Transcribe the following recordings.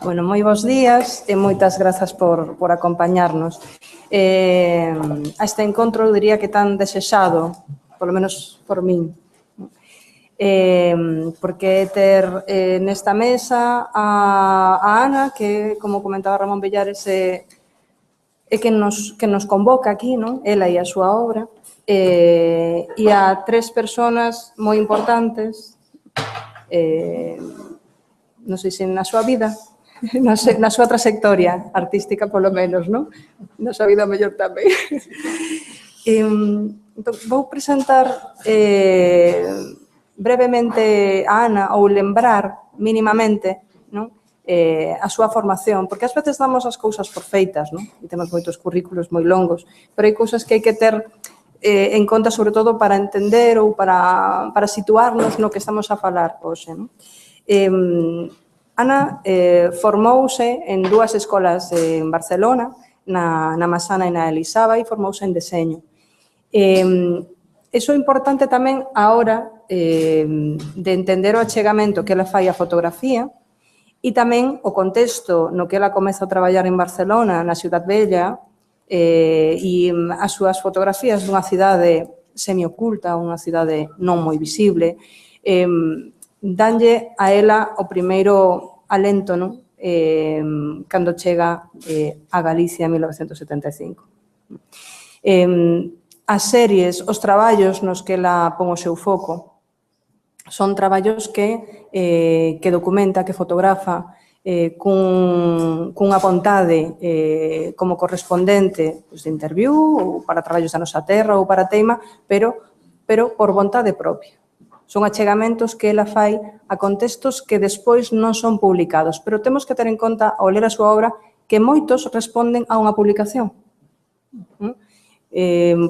Bueno, moi bons días e moitas grazas por acompañarnos. A este encontro diría que tan desexado, polo menos por min, porque ter nesta mesa a Ana, que, como comentaba Ramón Villares, é quen nos convoca aquí, non? Ela e a súa obra, e a tres persoas moi importantes, non sei se na súa vida, na súa trayectoria artística, polo menos, non? Na súa vida mellor tamén. Entón, vou presentar brevemente a Ana ou lembrar mínimamente, non? A súa formación, porque ás veces damos as cousas por feitas, non? E temos moitos currículos moi longos, pero hai cousas que hai que ter en conta, sobre todo, para entender ou para situarnos no que estamos a falar hoxe, non? Ana formouse en dúas escolas en Barcelona, na Massana e na Elisava, e formouse en deseño. Iso é importante tamén a hora de entender o achegamento que ela fai á fotografía e tamén o contexto no que ela comeza a traballar en Barcelona, na Ciudad Bella, e as súas fotografías dunha cidade semioculta, unha cidade non moi visible, danlle a ela o primeiro alento, non? Cando chega a Galicia en 1975. As series, os traballos nos que ela pon o seu foco, son traballos que documenta, que fotografa, cunha vontade como correspondente de interviú, ou para traballos da nosa terra, ou para teima, pero por vontade propia. Son achegamentos que ela fai a contextos que despois non son publicados, pero temos que ter en conta, ao ler a súa obra, que moitos responden a unha publicación.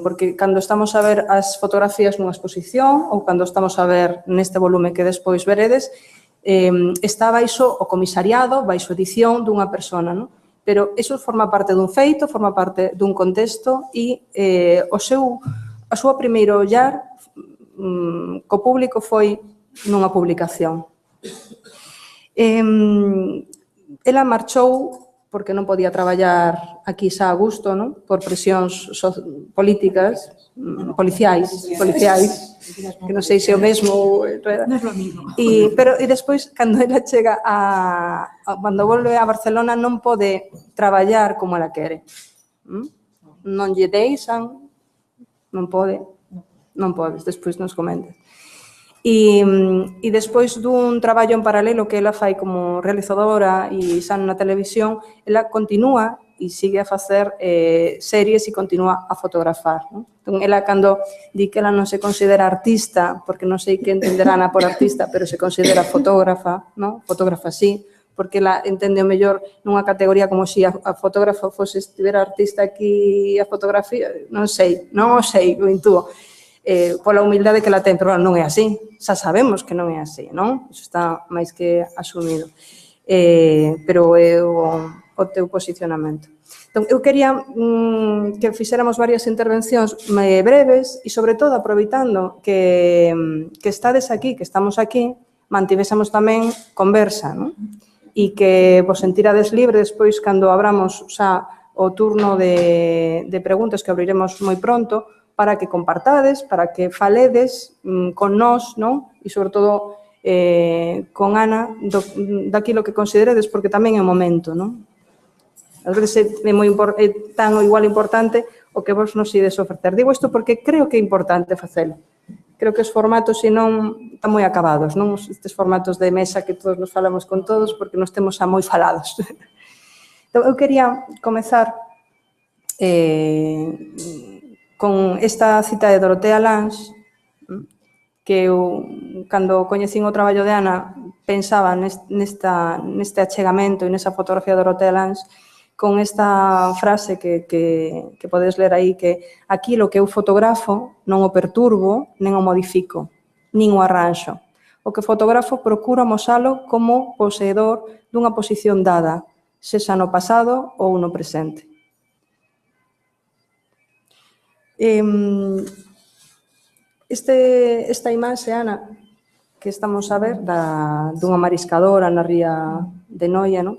Porque cando estamos a ver as fotografías nunha exposición ou cando estamos a ver neste volume que despois veredes, está baixo o comisariado, baixo edición dunha persona, non? Pero iso forma parte dun feito, forma parte dun contexto e a súa primeiro ollar co público foi nunha publicación. Ela marchou porque non podía traballar aquí xa a gusto, non? Por presións políticas, policiais, que non sei se o mesmo. Non é o mismo. Pero despois, cando ela chega cando volve a Barcelona, non pode traballar como ela quere. Non lle deixan, non pode, despois nos comentas. E despois dun traballo en paralelo que ela fai como realizadora e xa na televisión, ela continúa e sigue a facer series e continúa a fotografar. Entón, ela cando di que ela non se considera artista, porque non sei que entenderá Ana por artista, pero se considera fotógrafa, fotógrafa sí, porque ela entende o mellor nunha categoría como se a fotógrafa fose estivera artista aquí a fotografía, non sei, o intúo. Pola humildade que ela ten, pero non é así, xa sabemos que non é así, non? Iso está máis que asumido, pero é o teu posicionamento. Entón, eu quería que fixéramos varias intervencións breves e, sobre todo, aproveitando que estades aquí, que estamos aquí, mantivésemos tamén conversa, non? E que vos sentirades libre despois, cando abramos xa o turno de preguntas que abriremos moi pronto, para que compartades, para que faledes con nós, non? E, sobre todo, con Ana, daquilo que consideredes, porque tamén é o momento, non? Ás veces é tan ou igual importante o que vos nos ides ofrecer. Digo isto porque creo que é importante facelo. Creo que os formatos, senón, están moi acabados, non? Estes formatos de mesa que todos nos falamos con todos, porque nos temos xa moi falados. Entón, eu quería comezar con esta cita de Dorotea Lange, que eu, cando coñecín o traballo de Ana, pensaba neste achegamento e nesa fotografía de Dorotea Lange, con esta frase que podes ler aí, que aquilo que eu fotografo non o perturbo, nen o modifico, nin o arranxo. O que fotografo procuro amosalo como poseedor dunha posición dada, sexa no pasado ou no presente. Esta imaxe, Ana, que estamos a ver dunha mariscadora na ría de Noia, non?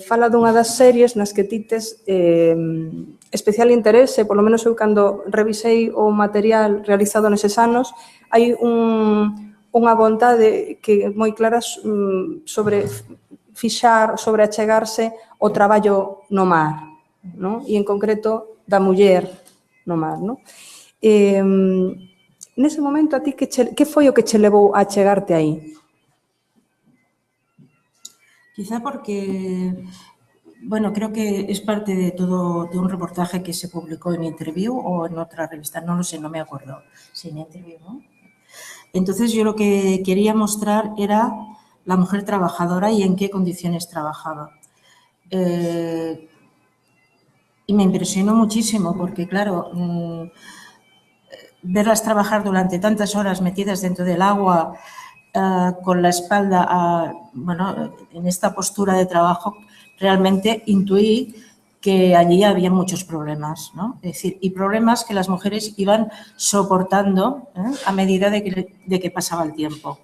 Fala dunha das series nas que ti tes especial interese, polo menos eu cando revisei o material realizado neses anos, hai unha vontade que moi clara sobre fixar, sobre achegarse o traballo no mar, non? E en concreto da muller no mar, non? Nese momento, a ti que foi o que che levou a chegarte aí? Quizá porque, bueno, creo que es parte de todo, de un reportaje que se publicó en Interview o en otra revista, no lo sé, no me acuerdo, sí, en Interview, ¿no? Entonces yo lo que quería mostrar era la mujer trabajadora y en qué condiciones trabajaba. Y me impresionó muchísimo porque, claro, verlas trabajar durante tantas horas metidas dentro del agua, con la espalda, bueno, en esta postura de trabajo, realmente intuí que allí había muchos problemas, ¿no? Es decir, y problemas que las mujeres iban soportando a medida de que pasaba el tiempo.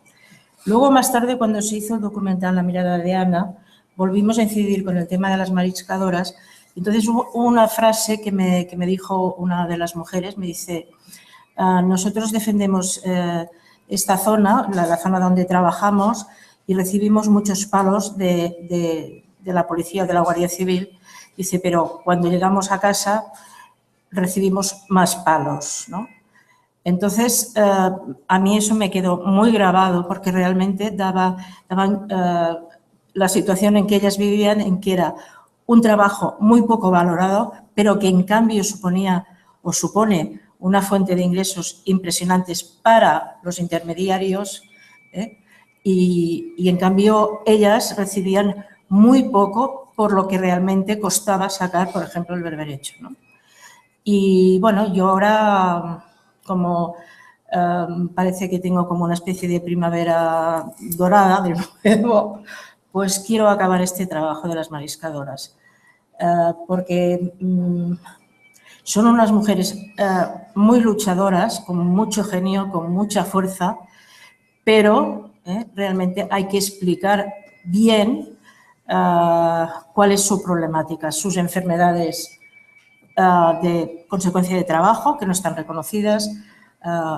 Luego, más tarde, cuando se hizo el documental La mirada de Ana, volvimos a incidir con el tema de las mariscadoras. Entonces hubo una frase que me dijo una de las mujeres, me dice: nosotros defendemos esta zona, la zona donde trabajamos, y recibimos muchos palos de la policía, de la Guardia Civil. Dice, pero cuando llegamos a casa recibimos más palos, ¿no? Entonces, a mí eso me quedó muy grabado porque realmente daban la situación en que ellas vivían, en que era un trabajo muy poco valorado, pero que en cambio suponía o supone una fuente de ingresos impresionantes para los intermediarios, y en cambio ellas recibían muy poco por lo que realmente costaba sacar, por ejemplo, el berberecho, ¿no? Y bueno, yo ahora, como parece que tengo como una especie de primavera dorada de nuevo, pues quiero acabar este trabajo de las mariscadoras, porque son unas mujeres muy luchadoras, con mucho genio, con mucha fuerza, pero realmente hay que explicar bien cuál es su problemática, sus enfermedades de consecuencia de trabajo que no están reconocidas,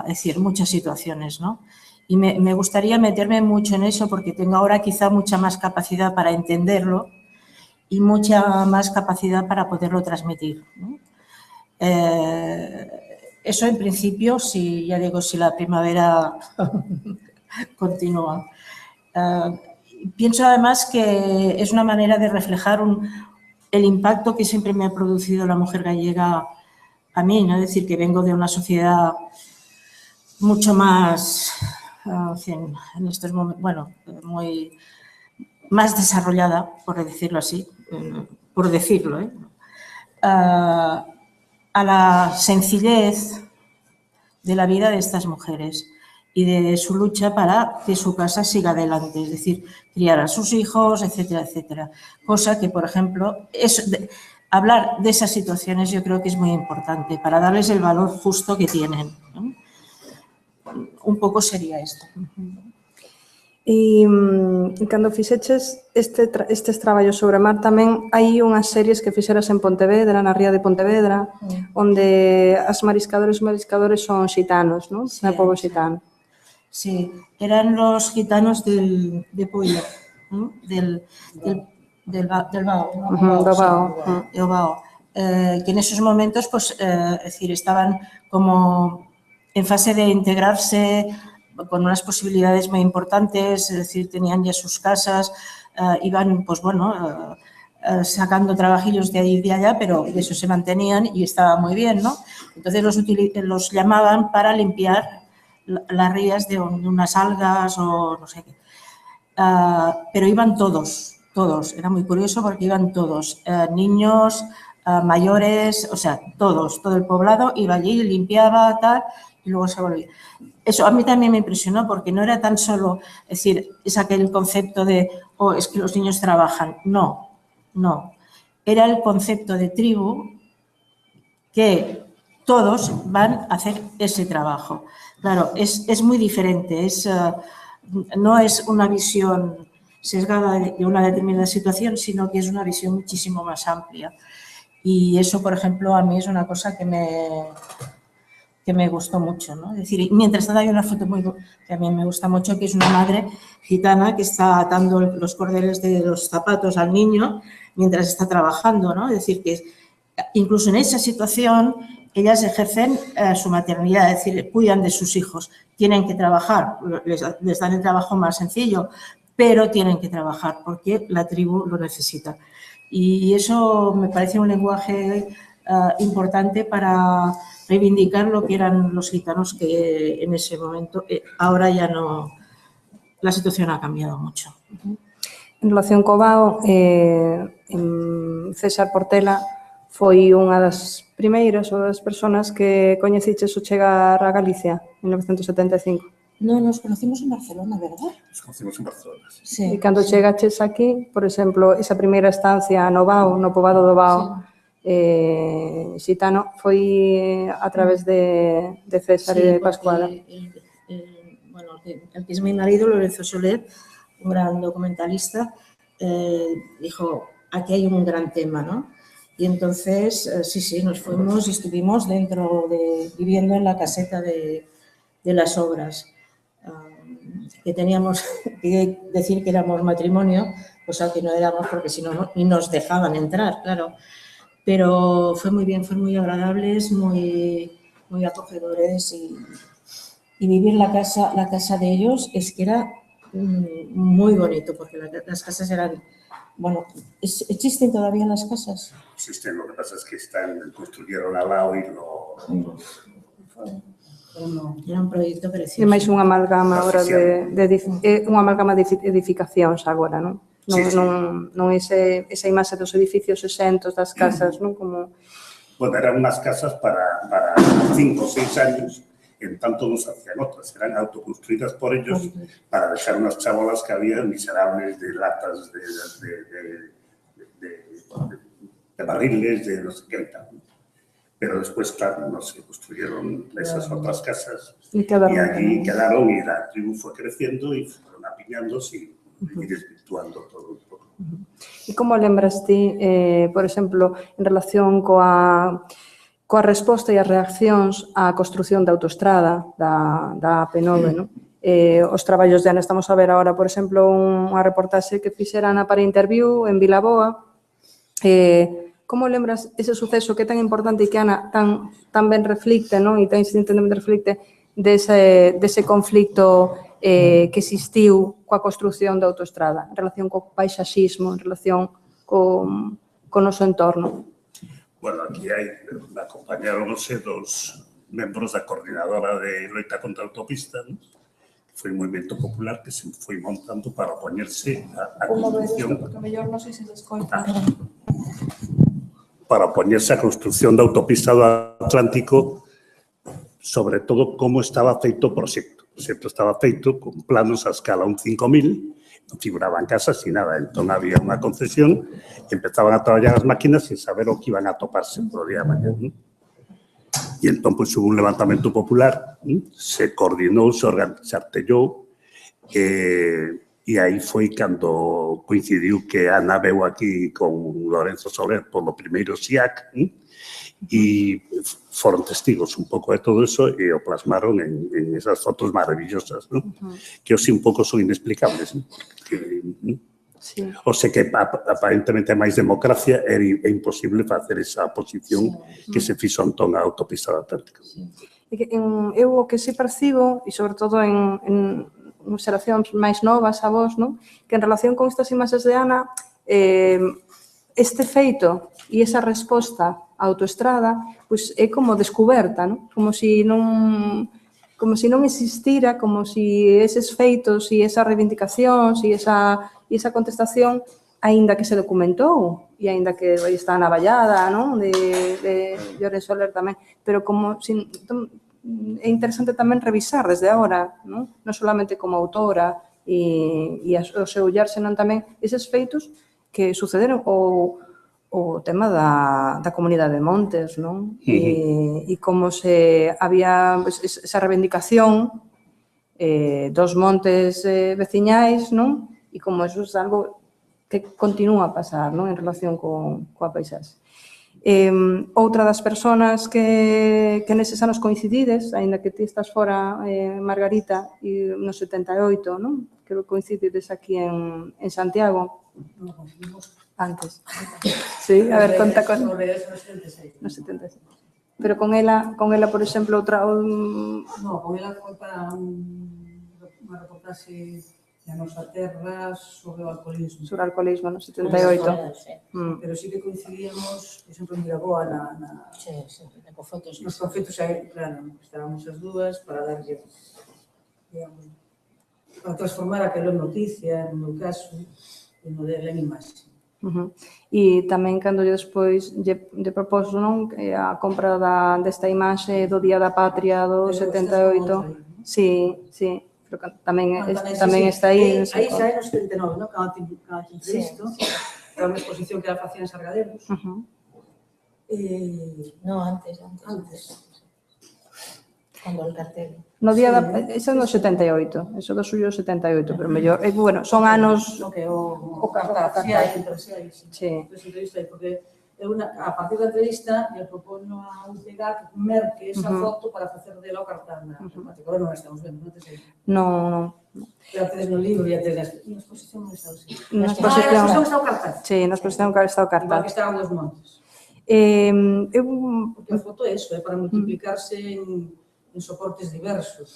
es decir, muchas situaciones, ¿no? Y me gustaría meterme mucho en eso porque tengo ahora quizá mucha más capacidad para entenderlo y mucha más capacidad para poderlo transmitir, ¿no? Eso en principio, si ya digo, si la primavera continúa. Pienso además que es una manera de reflejar el impacto que siempre me ha producido la mujer gallega a mí, ¿no? Es decir, que vengo de una sociedad mucho más, en estos momentos, bueno, muy más desarrollada, por decirlo así, por decirlo, a la sencillez de la vida de estas mujeres y de su lucha para que su casa siga adelante, es decir, criar a sus hijos, etcétera, etcétera. Cosa que, por ejemplo, hablar de esas situaciones yo creo que es muy importante para darles el valor justo que tienen, ¿no? Un pouco sería isto. E cando fixeches estes traballos sobre mar tamén hai unhas series que fixeras en Pontevedra, na ría de Pontevedra, onde as mariscadores e mariscadores son xitanos, non? Sí, do pobo xitano. Sí, eran los gitanos de Puyo, ¿no? del Bao, ¿no? Do Bao. Sí, do Bao. Que en esos momentos, pues, es decir, estaban como en fase de integrarse con unas posibilidades muy importantes, es decir, tenían ya sus casas, iban, pues bueno, sacando trabajillos de ahí y de allá, pero de eso se mantenían y estaba muy bien, ¿no? Entonces los llamaban para limpiar las rías de unas algas o no sé qué. Pero iban todos, era muy curioso porque iban todos, niños, mayores, o sea, todos, todo el poblado iba allí, limpiaba, tal, y luego se volvía. Eso a mí también me impresionó porque no era tan solo, es decir, es aquel concepto de, oh, es que los niños trabajan. No, no. Era el concepto de tribu que todos van a hacer ese trabajo. Claro, es muy diferente, no es una visión sesgada de una determinada situación, sino que es una visión muchísimo más amplia. Y eso, por ejemplo, a mí es una cosa que me gustó mucho, ¿no? Es decir, mientras tanto hay una foto que a mí me gusta mucho, que es una madre gitana que está atando los cordeles de los zapatos al niño mientras está trabajando, ¿no? Es decir, que incluso en esa situación ellas ejercen su maternidad, es decir, cuidan de sus hijos, tienen que trabajar, les dan el trabajo más sencillo, pero tienen que trabajar porque la tribu lo necesita. Y eso me parece un lenguaje importante para reivindicar lo que eran los gitanos que en ese momento, ahora ya no, la situación ha cambiado mucho. En relación co Bao, César Portela foi unha das primeiras ou das persoas que coñeciches o chegar a Galicia en 1975. No, nos conocimos en Barcelona, ¿verdad? Nos conocimos en Barcelona. Sí. E cando chegaches aquí, por exemplo, esa primeira estancia no Bao, no poboado do Bao, xitano, foi a través de César e de Pascuala. Bueno, el que es mi marido, Lorenzo Soler, un gran documentalista, dijo, aquí hay un gran tema, ¿no? Y entonces, sí, nos fuimos y estuvimos viviendo en la caseta de las obras. Que teníamos que decir que éramos matrimonio, cosa que no éramos porque si no, ni nos dejaban entrar, claro. Pero fue muy bien, fueron muy agradables, muy acogedores y vivir la casa de ellos es que era muy bonito porque las casas eran, bueno, ¿existen todavía las casas? Existen, lo que pasa es que construyeron al lado y Era un proyecto precioso. É máis unha amalgama agora unha amalgama de edificacións agora, non? Non esa imaxe dos edificios exentos das casas, non? Como... Bueno, eran unas casas para 5 o 6 años, en tanto no se hacían otras, eran autoconstruidas por ellos para dejar unas chabolas que había miserables de latas, de barriles, de no sé qué y tal. Pero después, claro, no se construyeron esas otras casas y allí quedaron y la tribu fue creciendo y fueron apiñándose y desvirtuando todo un poco. E como lembras ti, por exemplo, en relación coa resposta e as reaccións á construción da autoestrada da AP9, non? Os traballos de Ana, estamos a ver agora, por exemplo, unha reportaxe que fixeran para Interview en Vilaboa. Como lembras ese suceso que é tan importante e que Ana tan ben reflicte, non? E tan insistentemente reflicte dese conflicto que existiu coa construción da autoestrada en relación co paisaxismo, en relación co noso entorno? Bueno, aquí acompañáronse dos membros da coordinadora de loita contra a autopista, ¿no? Foi un movimento popular que se foi montando para opoñerse a construcción... Porque mellor non sei se descoita. Para opoñerse á construcción da autopista do Atlántico, sobre todo como estaba feito o proxecto. O proxecto estaba feito con planos a escala 5000, non figuraban casas ni nada. Entón, había unha concesión que empezaban a traballar as máquinas sin saber o que iban a toparse por día de mañana. E entón, pois, hubo un levantamento popular, se coordinou, se artellou, e aí foi cando coincidiu que Ana veu aquí con Lorenzo Soler polo primeiro SIAC e foron testigos un pouco de todo eso e o plasmaron en esas fotos maravillosas, ¿no? Que hoxe un pouco son inexplicables, ¿no? O sea que aparentemente hai máis democracia, é imposible facer esa posición que se fixo entón a autopista do Atlántico. Eu o que sí percibo, e sobre todo en xeracións máis novas a vos, non? Que en relación con estas imaxes de Ana, este feito e esa resposta á autoestrada pois é como descoberta, non? Como se non existira, como se eses feitos e esas reivindicacións e esa contestación, aínda que se documentou e aínda que está na Vallada, non? De Lorenzo Soler tamén, pero como é interesante tamén revisar desde agora, non solamente como autora e o seu ollar, senón tamén eses feitos que sucederon ou o tema da comunidade de montes, non? E como se había esa reivindicación dos montes veciñais, non? E como eso é algo que continúa a pasar, non? En relación coa paisaxe. Outra das persoas que neses anos coincidides, aínda que ti estás fora, Margarita, e no 78, non? Que coincidides aquí en Santiago. Non coincidimos Antes. Sí, a ver, conta con... no 76. No 76. Pero con ela, por exemplo, outra... No, con ela foi para unha reportaxe da nosa terra sobre o alcoholismo. Sobre o alcoholismo no 78. Pero sí que coincidíamos, por exemplo, en Miraboa, con fotos. nos conflitos, claro, estábamos as dúas para darlle, digamos, para transformar aquilo en noticia, no meu caso, e no dela en imaxe. E tamén cando lle despois lle proposo, non, a compra desta imaxe do Día da Patria do 78. Sí, pero tamén está aí. Aí xa é no 79, non? Cando tinha isto, era unha exposición que ela facía en Sargadelos. No, antes. Cando el cartel. No día da... Eso é no 78, eso do suyo 78, pero mellor... Bueno, son anos... No que o cartaz, sí. Porque a partir da entrevista le propoño a UCG que merque esa foto para facer dela o cartaz na temática. Agora non a estamos vendo, non te sei. Non. Ya tedes no libro, ya tedes... Na exposición non está o sí. Na exposición está o cartaz. Sí, na exposición está o cartaz. Igual que estaban os montes. Porque a foto é eso, é para multiplicarse en soportes diversos.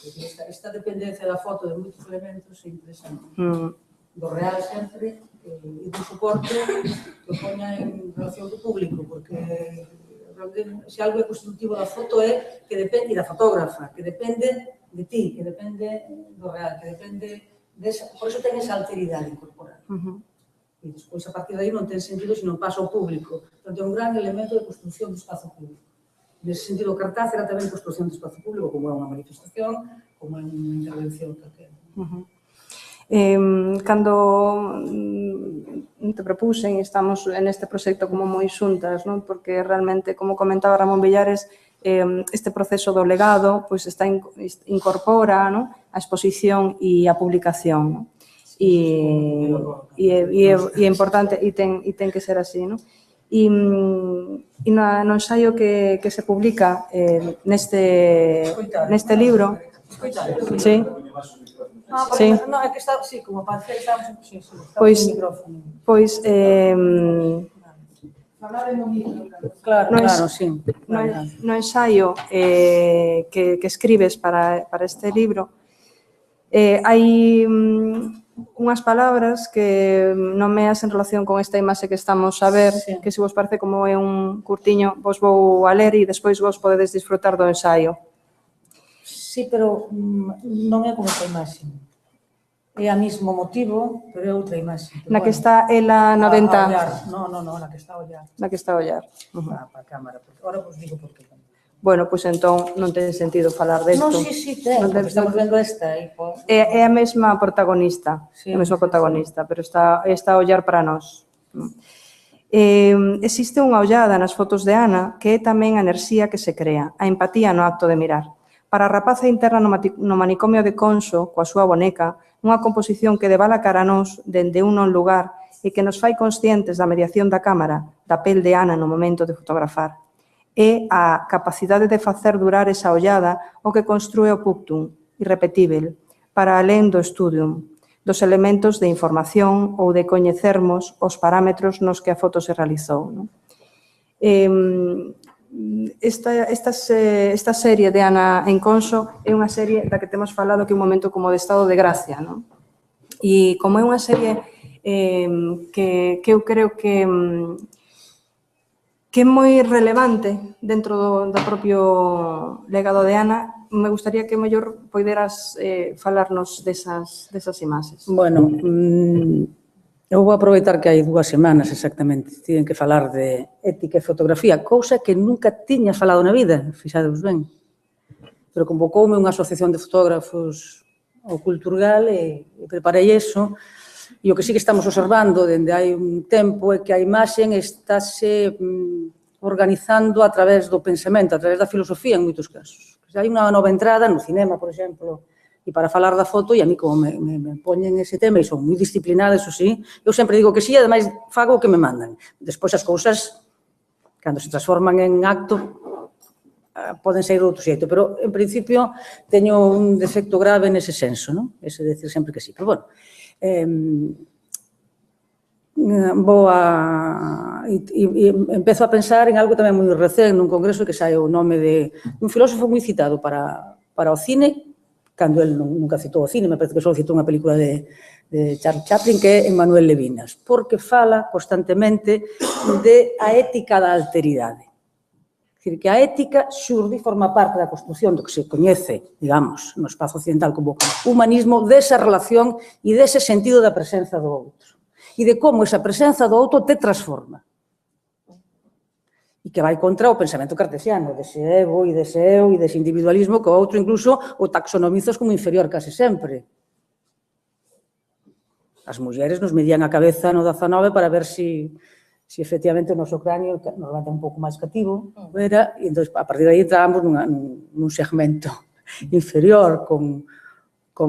Esta dependencia da foto de moitos elementos é interesante. Do real sempre e do soporte que poña en relación co público, porque se algo é constitutivo da foto é que depende da fotógrafa, que depende de ti, que depende do real, que depende desa... Por iso ten esa alteridade incorporada. E despois, a partir de aí, non ten sentido se non pasa ao público. Portanto, é un gran elemento de construcción do espazo público. Nese sentido, o cartaz era tamén construcción do espazo público, como é unha manifestación, como é unha intervención calquera. Cando te propuxen, estamos en este proxecto como moi xuntas, non? Porque realmente, como comentaba Ramón Villares, este proceso do legado incorpora, non, a exposición e a publicación, non? E é importante, e ten que ser así, non? E no ensaio que se publica neste libro... Sí. Sí. No, é que está, sí, como parece que estamos Pois, claro, sí. No ensaio que escribes para este libro, hai unhas palabras que nomeas en relación con esta imaxe que estamos a ver, que se vos parece como é un curtiño, vos vou a ler e despois vos podedes disfrutar do ensaio. Sí, pero non é como esta imaxe. É a mismo motivo, pero é outra imaxe. Na que está ela na venta. Non, na que está a ollar. Na que está a ollar. Para a cámara. Ahora vos digo por qué. Bueno, pois entón non ten sentido falar desto. Non, sí, ten, porque estamos vendo esta. É a mesma protagonista, pero está a ollar para nós. Existe unha ollada nas fotos de Ana que é tamén a enerxía que se crea, a empatía no acto de mirar. Para a rapaza interna no manicomio de Conso, coa súa boneca, unha composición que debala cara a nós dende un non lugar e que nos fai conscientes da mediación da cámara, da pel de Ana no momento de fotografar. É a capacidade de facer durar esa ollada o que construe o Puctum, irrepetível, para alén do estudium, dos elementos de información ou de coñecermos os parámetros nos que a foto se realizou. Esta serie de Ana en Conso é unha serie da que temos falado que é un momento como de estado de gracia, non? E como é unha serie que eu creo que é moi relevante dentro do propio legado de Ana, me gustaría que mellor poideras falarnos desas imaxes. Bueno, eu vou aproveitar que hai 2 semanas exactamente, tiven que falar de ética e fotografía, cousa que nunca tiña falado na vida, fixadevos ben. Pero convocoume unha asociación de fotógrafos ao Culturgal e preparei eso. E o que sí que estamos observando dende hai un tempo é que a imaxe estáse organizando a través do pensamento, a través da filosofía en moitos casos. Hai unha nova entrada no cinema, por exemplo, e para falar da foto, e a mí como me poñen ese tema e son moi disciplinada, eso sí, eu sempre digo que sí, e ademais fago o que me mandan. Despois as cousas, cando se transforman en acto, poden sair de outro xeito, pero en principio teño un defecto grave nese senso, non? Ese de decir sempre que sí. Pero, bueno, empezo a pensar en algo tamén moi recén nun congreso que sae o nome de un filósofo moi citado para o cine, cando el nunca citou o cine, me parece que só citou unha película de Charles Chaplin, que é Emmanuel Levinas, porque fala constantemente de a ética da alteridade. É dicir, que a ética xurde e forma parte da construción do que se coñece, digamos, no espazo occidental como humanismo, desa relación e dese sentido da presenza do outro. E de como esa presenza do outro te transforma. E que vai contra o pensamento cartesiano, dese ego e dese eu e dese individualismo que o outro incluso o taxonomizas como inferior case sempre. As mulleres nos medían a cabeza no 19 para ver si efectivamente o noso cráneo normalmente é un pouco máis cativo, era, e entón, a partir de aí entrábamos nun segmento inferior, con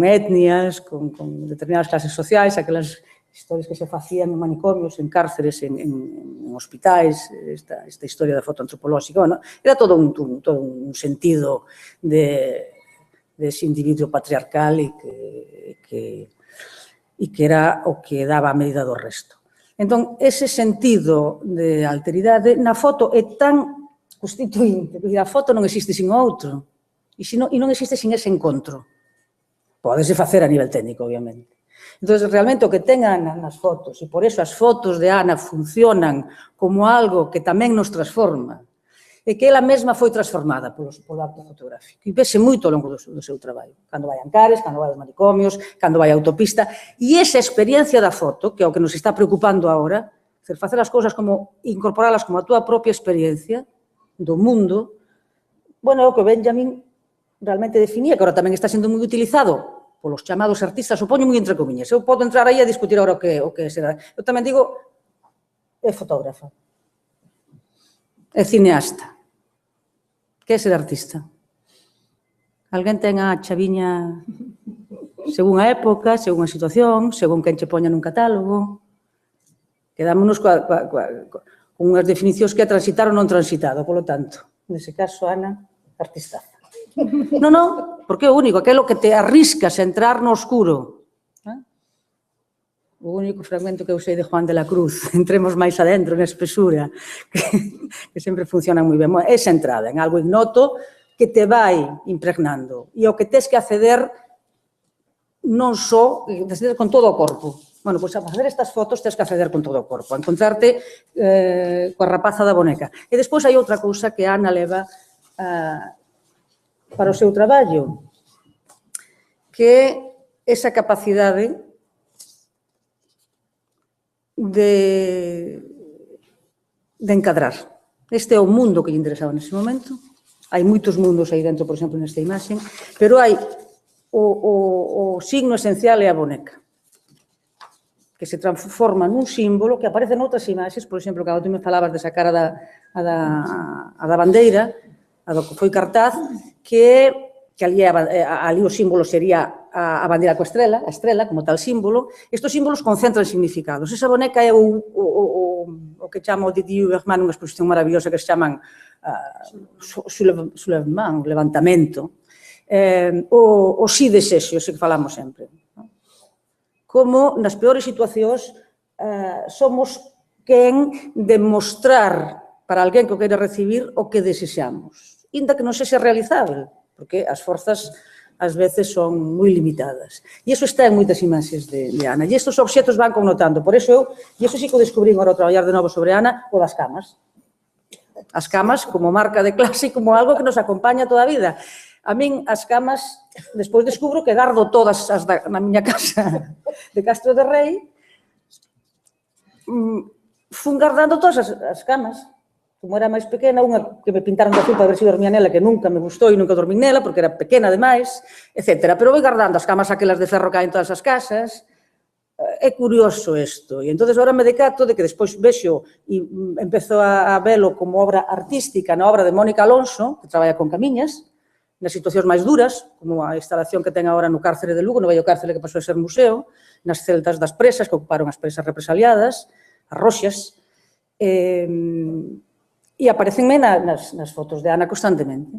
etnias, con determinadas clases sociais, aquelas historias que se facían en manicomios, en cárceres, en hospitais, esta historia da foto antropolóxica, bueno, era todo un sentido de ese individuo patriarcal e que era o que daba a medida do resto. Entón, ese sentido de alteridade na foto é tan constituinte, porque a foto non existe sin outro, e non existe sin ese encontro. Pódese facer a nivel técnico, obviamente. Entón, realmente, o que tengan nas fotos, e por eso as fotos de Ana funcionan como algo que tamén nos transforma, é que ela mesma foi transformada polo acto fotográfico. E vese moito ao longo do seu traballo. Cando vai a Ancares, cando vai aos manicomios, cando vai a autopista. E esa experiencia da foto, que é o que nos está preocupando agora, facer as cousas como, incorporalas como a túa propia experiencia do mundo, bueno, é o que Benjamin realmente definía, que agora tamén está sendo moi utilizado polos chamados artistas, o poño moi entre comiñas. Eu podo entrar aí a discutir agora o que será. Eu tamén digo, é fotógrafa. É cineasta. Que é ser artista? Alguén ten a chaviña según a época, según a situación, según quen che poña nun catálogo. Quedámonos con unhas definicións que é transitar ou non transitado, polo tanto. Nese caso, Ana, artistaza. Non, porque é o único, aquilo que te arriscas a entrar no oscuro. O único fragmento que eu sei de Juan de la Cruz, entremos máis adentro, na espesura, que sempre funciona moi ben. Esa entrada en algo ignoto que te vai impregnando. E o que tes que acceder non só, con todo o corpo. Bueno, pois a facer estas fotos tes que acceder con todo o corpo, a encontrarte coa rapaza da boneca. E despois hai outra cousa que a Ana leva para o seu traballo, que é esa capacidade de encadrar. Este é o mundo que lle interesaba nese momento. Hai moitos mundos aí dentro, por exemplo, nesta imaxe, pero hai o signo esencial é a boneca, que se transforma nun símbolo que aparece noutras imaxes, por exemplo, cando tú me falabas de sacar a da bandeira, a do que foi cartaz, que ali o símbolo sería a bandeira coa estrela, a estrela como tal símbolo. Estes símbolos concentran significados. Esa boneca é o que chama o Didier Bergman, unha exposición maravillosa que se chaman soulèvement, levantamento, o sí desexo, ese que falamos sempre. Como nas peores situacións somos quen de mostrar para alguén que o queira recibir o que desexamos, inda que non sexa realizável, porque as forzas ás veces son moi limitadas. E iso está en moitas imaxes de Ana. E estes obxetos van connotando. Por iso eu, e iso sí que o descubrí agora ao traballar de novo sobre Ana, o das camas. As camas como marca de clase e como algo que nos acompaña toda a vida. A min, as camas, despois descubro que gardo todas as na miña casa de Castro de Rei, fun gardando todas as camas. Como era máis pequena, unha que me pintaron de azul para ver se dormía nela, que nunca me gustou e nunca dormí nela, porque era pequena ademais, etc. Pero vou guardando as camas aquelas de ferro que hai en todas as casas, é curioso isto. E entón, agora me decato de que despois vexo e empezo a velo como obra artística na obra de Mónica Alonso, que traballa con camiñas, nas situacións máis duras, como a instalación que ten agora no cárcere de Lugo, no vello cárcere que pasou a ser museo, nas celdas das presas, que ocuparon as presas represaliadas, as roxas, e aparecenme nas fotos de Ana constantemente.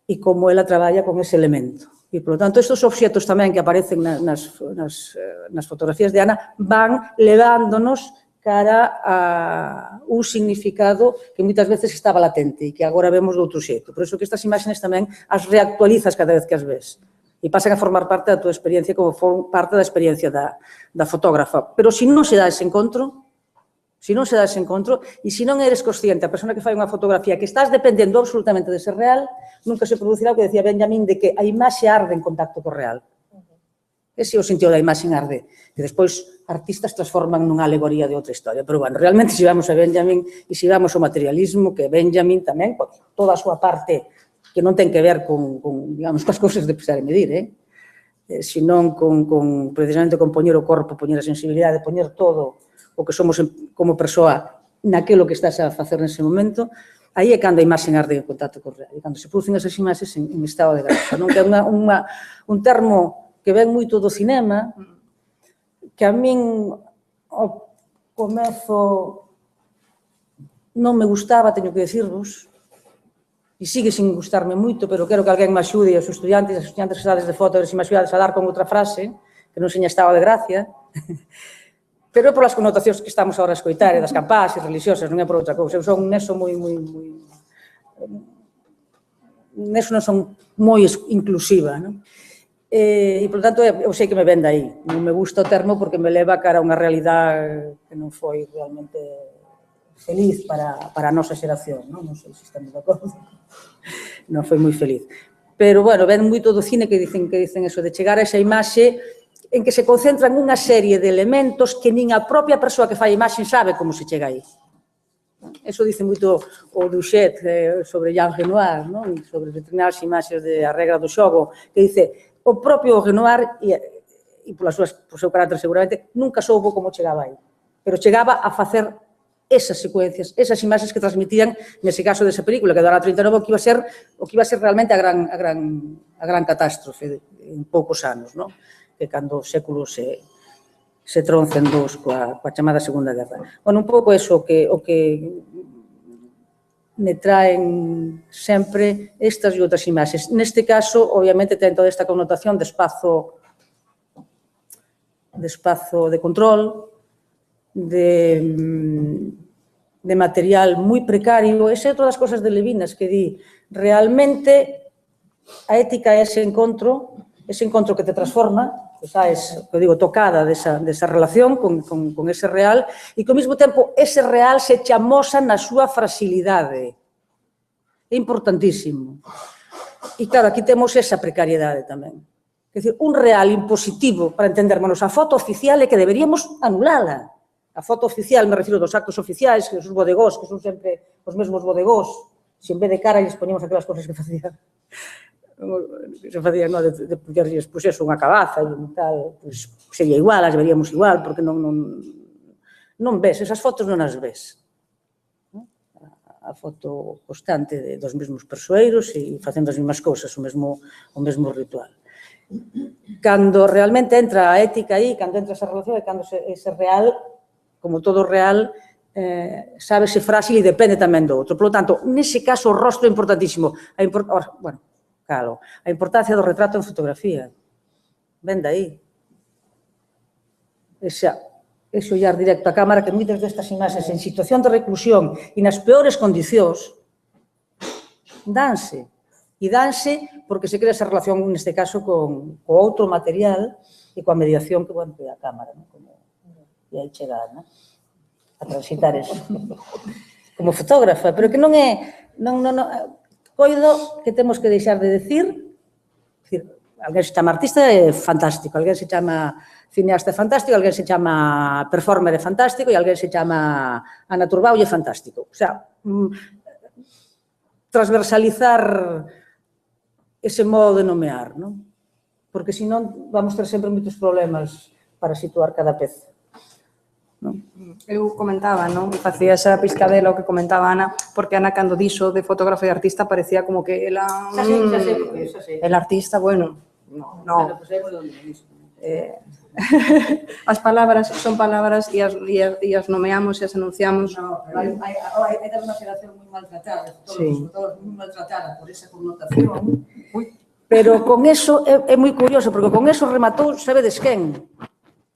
E como ela traballa con ese elemento. E, por lo tanto, estes obxetos tamén que aparecen nas fotografías de Ana van levándonos cara a un significado que moitas veces estaba latente e que agora vemos de outro xeito. Por iso que estas imaxes tamén as reactualizas cada vez que as ves e pasan a formar parte da tua experiencia como parte da experiencia da fotógrafa. Pero se non se dá ese encontro, e se non eres consciente, a persona que fai unha fotografía, que estás dependendo absolutamente de ser real, nunca se producirá o que decía Benjamín de que a imaxe arde en contacto co real. Ese é o sentido da imaxe arde, que despois artistas transforman nunha alegoría de outra historia. Pero, bueno, realmente, se vamos a Benjamín e se vamos ao materialismo, que Benjamín tamén, toda a súa parte que non ten que ver con digamos, coas cousas de pesar e medir, senón precisamente con poñer o corpo, poñer a sensibilidade, poñer todo o que somos como persoa naquilo que estás a facer nese momento, aí é cando a imaxe arde en contacto co real, e cando se producen esas imaxes en estado de gracia, non? Que é un termo que ven moito do cinema, que a min ao comezo non me gustaba, teño que decirvos, e sigue sin gustarme moito, pero quero que alguén me axude, os estudiantes que estades de foto, se me axudades a dar con outra frase, que non seña estado de gracia, pero é por as connotacións que estamos agora a escoitar, e das campás e religiosas, non é por outra cousa. Eu son neso neso non son moi inclusiva, non? E, por tanto, eu sei que me ven daí. Non me gusta o termo porque me leva cara a unha realidade que non foi realmente feliz para a nosa xeración, non? Non sei se estamos de acordo. Non foi moi feliz. Pero, bueno, ven moito do cine que dicen eso, de chegar a esa imaxe en que se concentran unha serie de elementos que nin a propia persoa que fai a imaxe sabe como se chega aí. Eso dice moito o Duchet sobre Jean Renoir, sobre determinadas imaxes de A regra do xogo, que dice o propio Renoir, e por seu carácter seguramente, nunca soubo como chegaba aí, pero chegaba a facer esas secuencias, esas imaxes que transmitían, nese caso desa película, que dura 39, o que iba a ser realmente a gran catástrofe en poucos anos, non? Que cando o século se troncen dous coa chamada Segunda Guerra. Bueno, un pouco eso o que me traen sempre estas e outras imaxes. Neste caso, obviamente, ten toda esta connotación de espazo de control, de material moi precario. Esa é outra das cosas de Levinas que di, realmente a ética é ese encontro que te transforma, que sabes, que digo, tocada desa relación con ese real, e que ao mesmo tempo ese real se te amosa na súa fragilidade. É importantísimo. E claro, aquí temos esa precariedade tamén. É dicir, un real impositivo, para entendermos, a foto oficial é que deberíamos anulala. A foto oficial, me refiro dos actos oficiais, que son os bodegós, que son sempre os mesmos bodegós, se en vez de cara lles poñemos aquelas cosas que facían de poñerlles unha cabaza e tal, sería igual, as veríamos igual, porque non ves, esas fotos non as ves. A foto constante dos mesmos persoeiros e facendo as mesmas cousas, o mesmo ritual. Cando realmente entra a ética aí, cando entra esa relación, cando ese real, como todo real, sábese frágil e depende tamén do outro. Por lo tanto, nese caso, o rostro é importantísimo. Bueno, claro, a importancia do retrato en fotografía. Ven de aí. Ese ollar directo á cámara que moitas destas imaxes en situación de reclusión e nas peores condicións danse. E danse porque se crea esa relación, neste caso, con outro material e coa mediación que a cámara. E aí chegar, a transitar eso. Como fotógrafa, pero que non é... Coido que temos que deixar de decir, alguén se chama artista é fantástico, alguén se chama cineasta é fantástico, alguén se chama performer é fantástico e alguén se chama Ana Turbau é fantástico. O sea, transversalizar ese modo de nomear, non? porque senón vamos ter sempre moitos problemas para situar cada peza. Eu comentaba, non? Facía esa piscadela o que comentaba Ana, porque Ana cando dixo de fotógrafo e artista parecía como que ela... Xa sei. El artista, bueno, no. Bueno, pues é moi donde mismo. As palabras son palabras e as nomeamos e as anunciamos. No, pero hai unha xeración moi maltratada, Sí. moi maltratada por esa connotación. Pero con eso é moi curioso, porque con eso rematou, sabedes quen?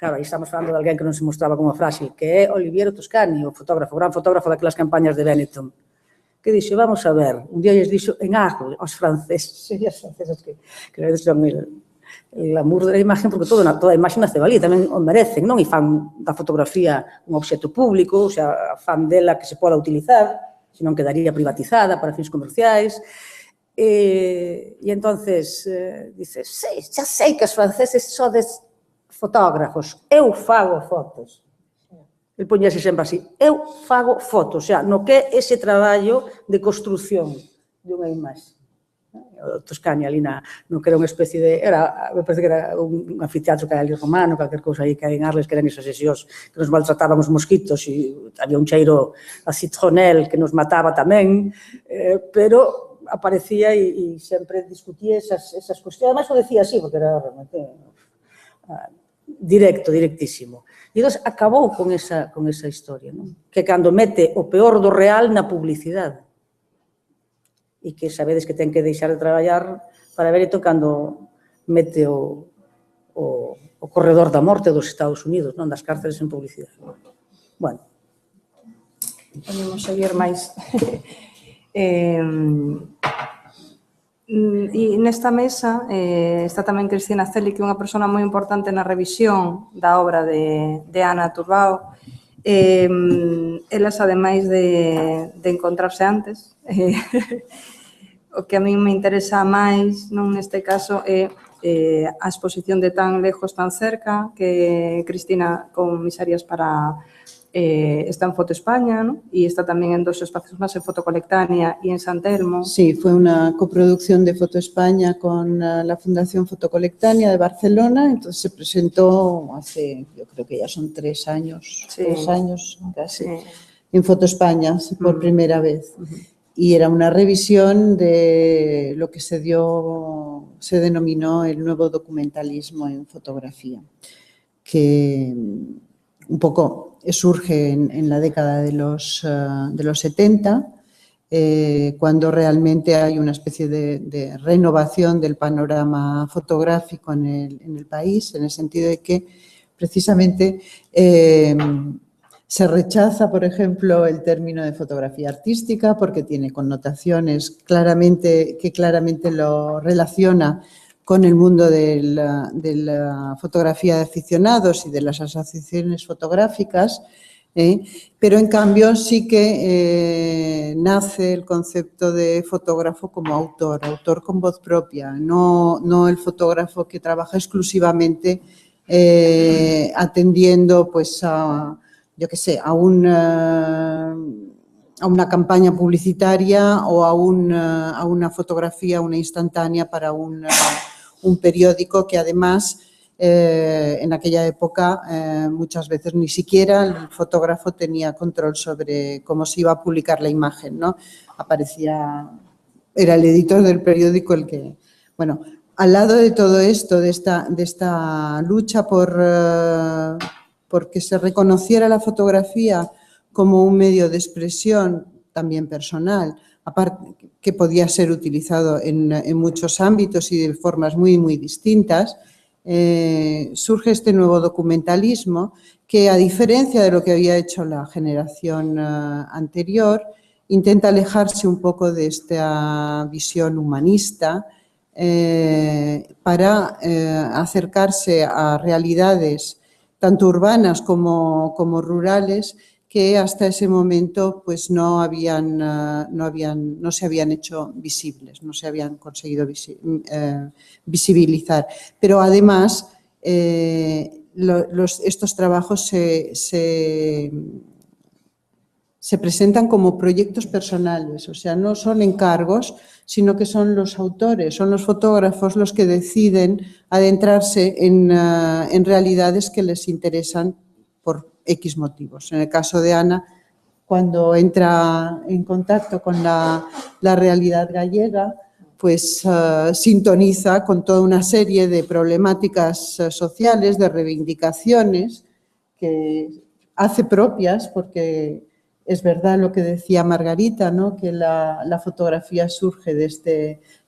Claro, aí estamos falando de alguén que non se mostraba como frágil, que é Oliviero Toscani, o fotógrafo, gran fotógrafo daquelas campañas de Benetton, que dixo, vamos a ver, un día lles dixo en Arles, aos franceses, e as francesas que son el amor da imagen, porque toda a imaxe nace valía, tamén o merecen, non? E fan da fotografía un obxecto público, o sea, fan dela que se poda utilizar, senón quedaría privatizada para fins comerciais. E entonces dices, sí, xa sei que os franceses sodes fotógrafos, eu fago fotos. Ele poñase sempre así, eu fago fotos, o sea, no que é ese traballo de construción de unha imaxe. O Toscani ali no que era unha especie de, me parece que era un anfiteatro que era ali romano, calquer cousa aí que hai en Arles, que eran esas sesións que nos maltratábamos mosquitos e había un cheiro a citronel que nos mataba tamén, pero aparecía e sempre discutía esas cuestións. Además, o decía así, porque era realmente directísimo. E entón, acabou con esa historia, non? Que cando mete o peor do real na publicidade. E que sabedes que ten que deixar de traballar para ver cando mete o corredor da morte dos Estados Unidos, non? Das cárceles en publicidade. Bueno. Podemos seguir máis. E nesta mesa está tamén Cristina Celi, que é unha persona moi importante na revisión da obra de Ana Turbao. Elas, ademais de encontrarse antes, o que a mí me interesa máis, non neste caso, é a exposición de Tan lejos, tan cerca, que Cristina comisarias para... está en Foto España, ¿no? Y está también en dos espacios más, en Foto Colectania y en San Telmo. Sí, fue una coproducción de Foto España con la Fundación Foto Colectania de Barcelona, entonces se presentó hace, yo creo que ya son 3 años, Sí. 3 años casi, Sí. en Foto España por primera vez. Y era una revisión de lo que se denominó el nuevo documentalismo en fotografía, que un poco surge en la década de los 70, cuando realmente hay una especie de renovación del panorama fotográfico en el país, en el sentido de que precisamente se rechaza, por ejemplo, el término de fotografía artística porque tiene connotaciones que claramente lo relaciona con el mundo de la fotografía de aficionados y de las asociaciones fotográficas, pero en cambio sí que nace el concepto de fotógrafo como autor con voz propia, no el fotógrafo que trabaja exclusivamente atendiendo pues yo qué sé, a una campaña publicitaria o a una fotografía, una instantánea para un periódico que además en aquella época muchas veces ni siquiera el fotógrafo tenía control sobre cómo se iba a publicar la imagen, ¿no? Era el editor del periódico el que... Bueno, al lado de todo esto, de esta lucha por que se reconociera la fotografía como un medio de expresión también personal, aparte que podía ser utilizado en muchos ámbitos y de formas muy, muy distintas, surge este nuevo documentalismo que, a diferencia de lo que había hecho la generación anterior, intenta alejarse un poco de esta visión humanista para acercarse a realidades tanto urbanas como rurales, que hasta ese momento pues no se habían hecho visibles, no se habían conseguido visibilizar. Pero además estos trabajos se se presentan como proyectos personales, o sea, no son encargos, sino que son los autores, son los fotógrafos los que deciden adentrarse en realidades que les interesan por X motivos. En el caso de Ana, cuando entra en contacto con la realidad gallega, pues sintoniza con toda una serie de problemáticas sociales, de reivindicaciones que hace propias, porque es verdad lo que decía Margarita, ¿no? Que la fotografía surge de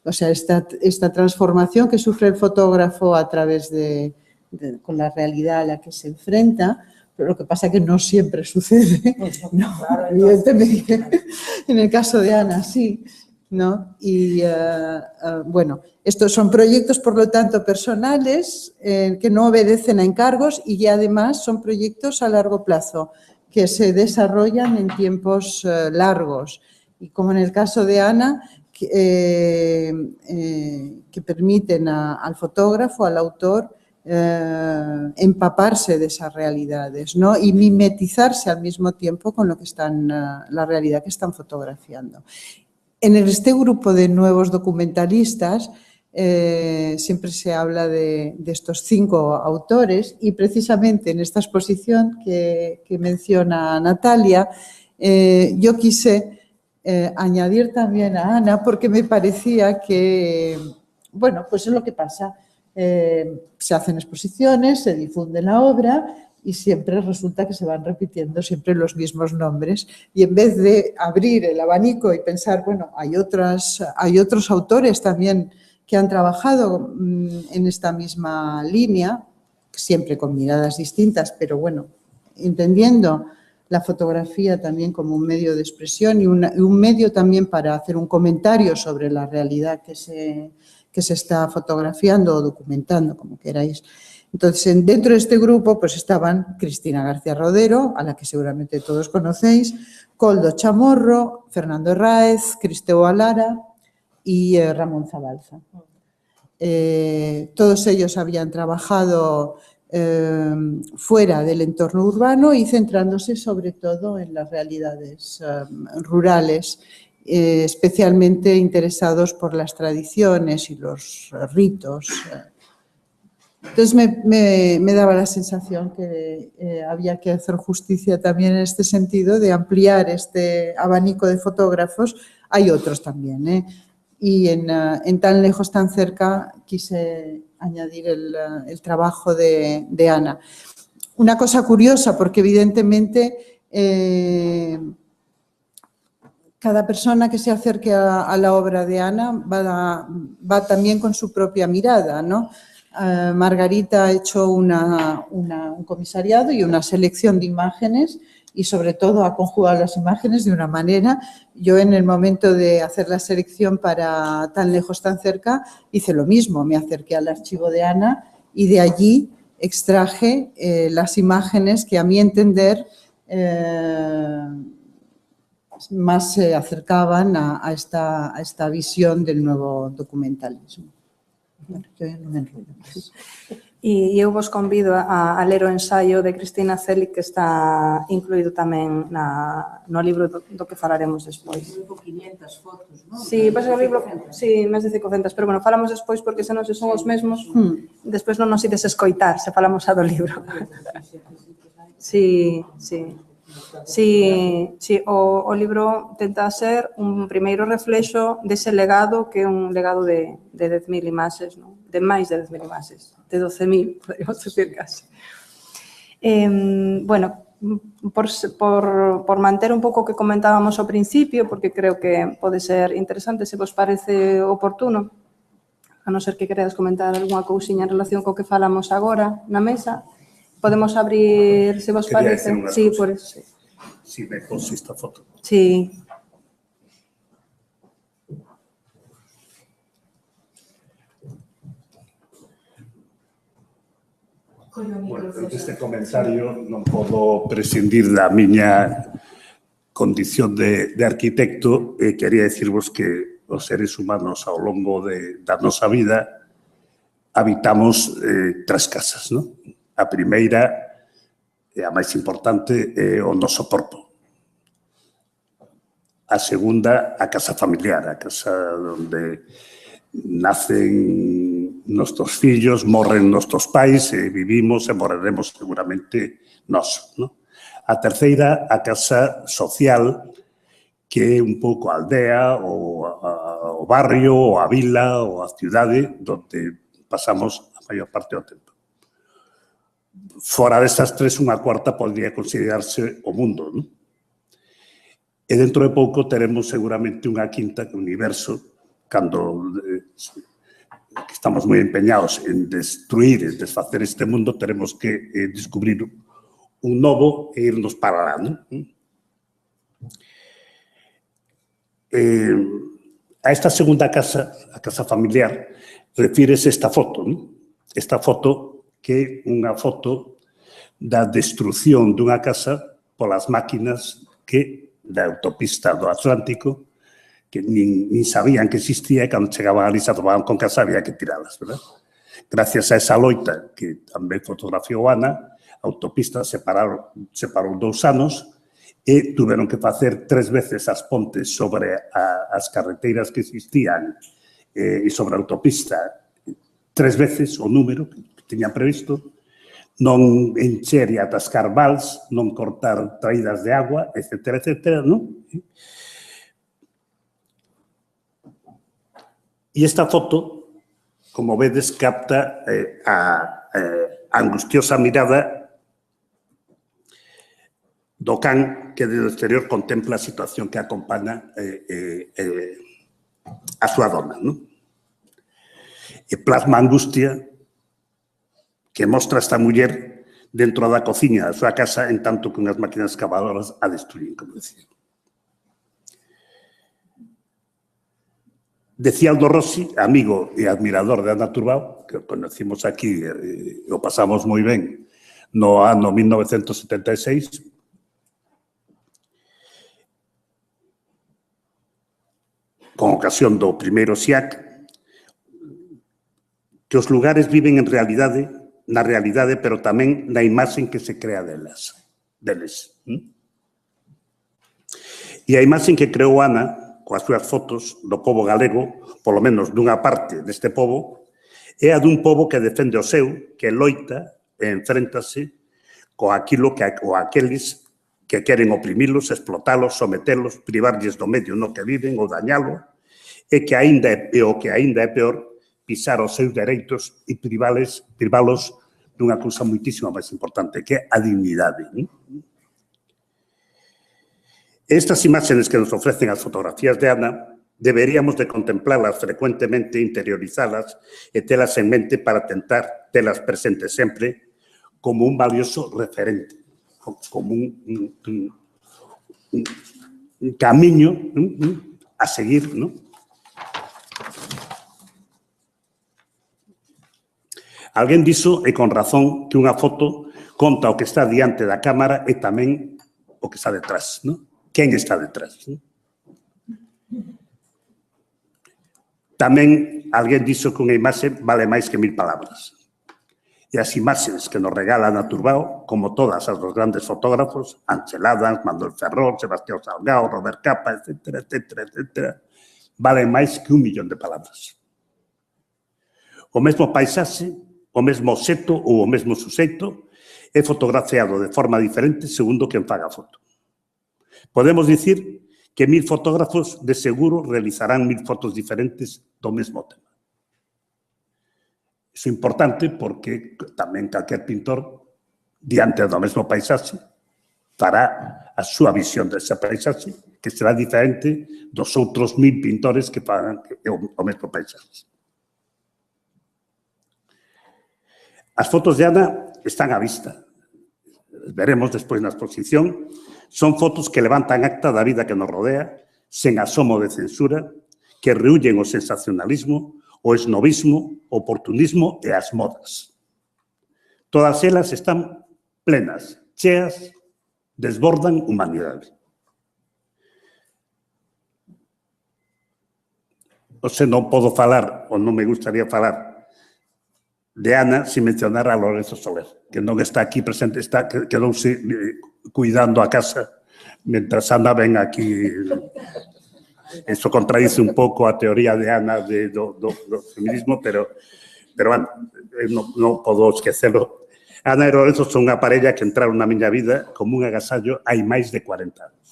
esta transformación que sufre el fotógrafo a través con la realidad a la que se enfrenta, pero lo que pasa es que no siempre sucede, ¿no? Evidentemente, en el caso de Ana sí, ¿no? Y bueno, estos son proyectos, por lo tanto, personales que no obedecen a encargos y además son proyectos a largo plazo que se desarrollan en tiempos largos. Y como en el caso de Ana, que permiten al fotógrafo, al autor, empaparse de esas realidades, ¿no? Y mimetizarse al mismo tiempo con lo que la realidad que están fotografiando. En este grupo de nuevos documentalistas siempre se habla de estos 5 autores y precisamente en esta exposición que menciona Natalia, yo quise añadir también a Ana porque me parecía que, bueno, pues es lo que pasa. Se hacen exposiciones, se difunde la obra y siempre resulta que se van repitiendo siempre los mismos nombres y en vez de abrir el abanico y pensar, bueno, hay otros autores también que han trabajado en esta misma línea, siempre con miradas distintas, pero bueno, entendiendo la fotografía también como un medio de expresión y un medio también para hacer un comentario sobre la realidad que se está fotografiando o documentando, como queráis. Entonces, dentro de este grupo pues estaban Cristina García Rodero, a la que seguramente todos conocéis, Koldo Chamorro, Fernando Herráez, Cristeu Alara y Ramón Zabalza. Todos ellos habían trabajado fuera del entorno urbano y centrándose sobre todo en las realidades rurales, especialmente interesados por las tradiciones y los ritos. Entonces me daba la sensación que había que hacer justicia también en este sentido de ampliar este abanico de fotógrafos. Hay otros también, ¿eh? Y en Tan lejos, tan cerca quise añadir el trabajo de Ana. Una cosa curiosa, porque evidentemente cada persona que se acerque a la obra de Ana va también con su propia mirada, ¿no? Margarita ha hecho un comisariado y una selección de imágenes y sobre todo ha conjugado las imágenes de una manera. Yo en el momento de hacer la selección para Tan lejos, tan cerca, hice lo mismo, me acerqué al archivo de Ana y de allí extraje las imágenes que a mi entender más se acercaban a esta visión del nuevo documentalismo. Bueno, yo non me enrollo máis. E eu vos convido a ler o ensaio de Cristina Celic que está incluído tamén no libro do que falaremos despois. 500 fotos, non? Sí, pues o libro, sí, máis de 500, pero bueno, falamos despois porque senón se son os mesmos, despois non nos ides escoitar se falamos a do libro. Sí, sí. Sí, o libro tenta ser un primeiro reflexo dese legado que é un legado de 10.000 imaxes, non? De máis de 10.000 imaxes, de 12.000, podríamos decir casi. Bueno, por manter un pouco o que comentábamos ao principio, porque creo que pode ser interesante, se vos parece oportuno, a non ser que queredes comentar algunha cousiña en relación co que falamos agora na mesa, podemos abrir, se vos parece. Sí, por eso, sí. Si me pos esta foto. Sí. Bueno, deste comentario non podo prescindir da miña condición de arquitecto e quería dicirvos que os seres humanos ao longo da nosa vida habitamos 3 casas, non? A primeira e a máis importante é o noso corpo. a segunda, a casa familiar, a casa donde nacen nuestros fillos, morren nuestros pais, vivimos e morreremos seguramente nós, ¿no? A terceira, a casa social, que é un pouco a aldea, o barrio, ou a vila, ou a cidade, onde pasamos a maior parte do tempo. Fora destas tres, unha cuarta podría considerarse o mundo, ¿no? E dentro de pouco teremos seguramente unha quinta, que universo, cando estamos moi empeñados en destruir, en desfacer este mundo, teremos que descubrir un novo e irnos para lá, ¿no? A esta segunda casa, a casa familiar, refírese esta foto, ¿no? Esta foto que é unha foto da destrucción dunha casa polas máquinas que da autopista do Atlántico, que nin sabían que existía e cando chegaban ali se atopaban con casa había que tiralas, verdad? Gracias a esa loita que tamén fotografiou Ana, a autopista separou 2 anos e tuveron que facer 3 veces as pontes sobre as carreteiras que existían e sobre a autopista, 3 veces o número que tiñan previsto, non encher e atascar vals, non cortar traídas de agua, etcétera, etcétera, non? E esta foto, como vedes, capta a angustiosa mirada do can que desde o exterior contempla a situación que acompaña a súa dona, non? E plasma a angustia que mostra esta muller dentro da cociña da súa casa en tanto que unhas máquinas cavadoras a destruyen, como decía. Decía Aldo Rossi, amigo e admirador de Ana Turbao, que o conocimos aquí e o pasamos moi ben no ano 1976, con ocasión do primeiro SIAC, que os lugares viven en realidade, na realidade, pero tamén na imaxen que se crea deles. E a imaxen que creou Ana, coas súas fotos do pobo galego, polo menos dunha parte deste pobo, é a dun pobo que defende o seu, que loita e enfréntase co aquilo que o aqueles que queren oprimilos, explotalos, sometelos, privarlles do medio no que viven ou dañalo, e que aínda é peor, pisar os seus dereitos e privalos dunha cousa muitísima máis importante, que é a dignidade. Estas imaxes que nos ofrecen as fotografías de Ana deberíamos de contemplarlas frecuentemente, interiorizalas e telas en mente para tentar telas presentes sempre como un valioso referente, como un camiño a seguir, ¿no? Alguén dixo, e con razón, que unha foto conta o que está diante da cámara e tamén o que está detrás, ¿no? Quen está detrás, ¿no? Tamén alguén dixo que unha imaxe vale máis que 1000 palabras. E as imaxes que nos regala Ana Turbao, como todas as dos grandes fotógrafos, Ángel Adams, Manuel Ferrol, Sebastián Salgado, Robert Capa, etcétera, etcétera, etcétera, valen máis que 1 millón de palabras. O mesmo paisaxe, o mesmo obxecto ou o mesmo suxeito é fotografiado de forma diferente segundo quen faga a foto. Podemos dicir que 1000 fotógrafos de seguro realizarán 1000 fotos diferentes do mesmo tema. Iso é importante porque tamén calquer pintor, diante do mesmo paisaxe, fará a súa visión desa paisaxe, que será diferente dos outros 1000 pintores que fagan o mesmo paisaxe. As fotos de Ana están á vista. Veremos despois na exposición. Son fotos que levantan acta da vida que nos rodea, sen asomo de censura, que reúllen o sensacionalismo, o esnovismo, o oportunismo e as modas. Todas elas están plenas, cheas, desbordan humanidade. Oxe, non podo falar, ou non me gustaría falar, de Ana sin mencionar a Lorenzo Soler, que non está aquí presente, quedouse cuidando a casa Mientras Ana ven aquí, eso contradice un pouco a teoría de Ana do feminismo, pero bueno, non podo esquecelo. Ana e Lorenzo son unha parella que entraron na miña vida como un agasallo hai máis de 40 anos.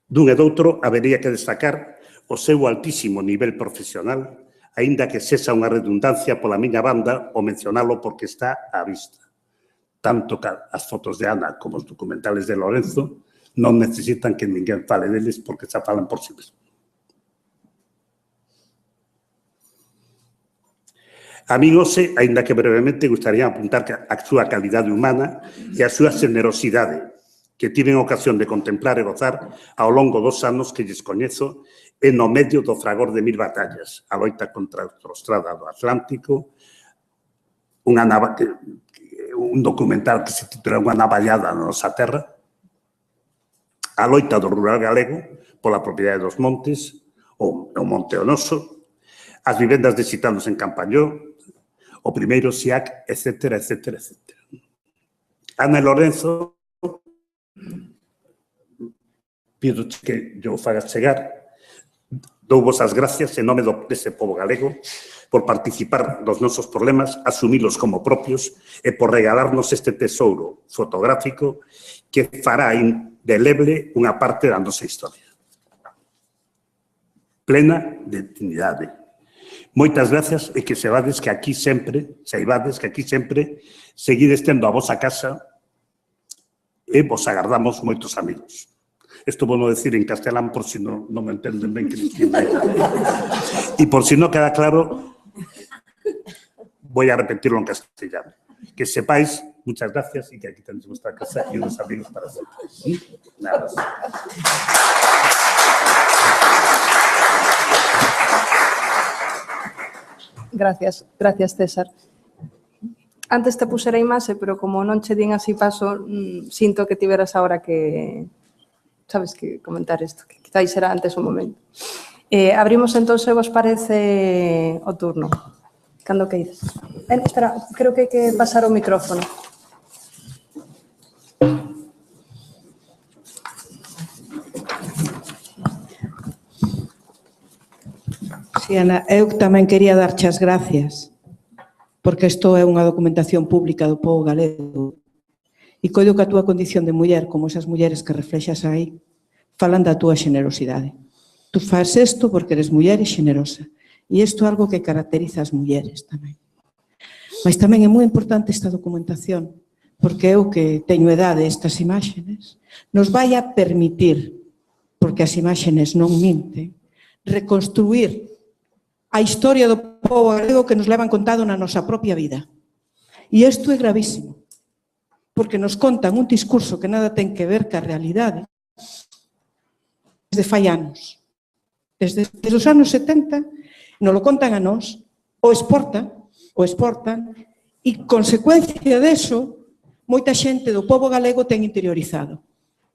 Dun e doutro habería que destacar o seu altísimo nivel profesional, aínda que sexa unha redundancia pola miña banda o mencionalo porque está á vista. Tanto as fotos de Ana como os documentales de Lorenzo non necesitan que ninguén fale deles porque xa falan por si mesmo. A min hoxe, aínda que brevemente, gustaría apuntar a súa calidade humana e a súa generosidade que tiven ocasión de contemplar e gozar ao longo dos anos que lles coñezo e no medio do fragor de 1000 batallas, a loita contra a autoestrada do Atlántico, un documental que se titula Unha navallada na nosa terra, a loita do rural galego pola propiedade dos montes, o Monte Onoso, as vivendas de xitanos en Campañó, o primeiro SIAC, etcétera, etcétera, etcétera. Ana e Lorenzo, pido que yo fagas chegar, douvos as gracias en nome dese pobo galego por participar dos nosos problemas, asumilos como propios e por regalarnos este tesouro fotográfico que fará indeleble unha parte da nosa historia. Plena de dignidade. Moitas gracias e que saibades que aquí sempre, seguides tendo a vosa casa e vos agardamos moitos amigos. Isto vou decir en castelán por si non me entenden ben, Cristina. E por si non queda claro, voy a repetirlo en castellano. Que sepáis, muchas gracias y que aquí tenéis vuestra casa y unos amigos para siempre. Nada más. Gracias, César. Antes te pusera imaxe, pero como non che din así paso, sinto que tiveras ahora que, sabes, que comentar isto, que quizáis será antes o momento. Abrimos entón, se vos parece, o turno. Cando queiras. Espera, creo que hai que pasar o micrófono. Sí, Ana, eu tamén quería darche as gracias, porque isto é unha documentación pública do pobo galego. E coido que a túa condición de muller, como esas mulleres que reflexas aí, falan da túa xenerosidade. Tú faz isto porque eres muller e xenerosa. E isto é algo que caracteriza as mulleres tamén. Mas tamén é moi importante esta documentación, porque eu que teño edade estas imágenes, nos vai a permitir, porque as imágenes non minten, reconstruir a historia do pobo galego que nos levan contado na nosa propia vida. E isto é gravísimo, porque nos contan un discurso que nada ten que ver ca realidade desde fai anos. Desde os anos 70, nos lo contan a nós, o exportan, e, consecuencia deso, moita xente do pobo galego ten interiorizado.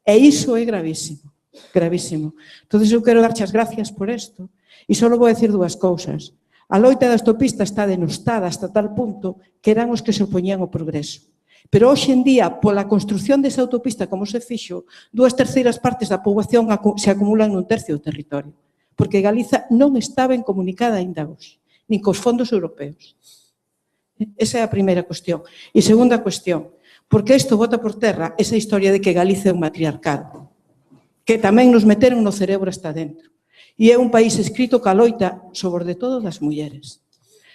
E iso é gravísimo, gravísimo. Entón, eu quero darche as gracias por isto. E só vou decir dúas cousas. A loita da autopista está denostada hasta tal punto que eran os que se opoñían ao progreso. Pero hoxe en día, pola construción desa autopista como se fixo, 2/3 partes da poboación se acumulan nun tercio do territorio. Porque Galiza non está ben comunicada aínda hoxe, nin cos fondos europeos. Esa é a primeira cuestión. E segunda cuestión, porque isto bota por terra esa historia de que Galiza é un matriarcado, que tamén nos meteron no cerebro hasta dentro. E é un país escrito ca loita, sobre todo das mulleres.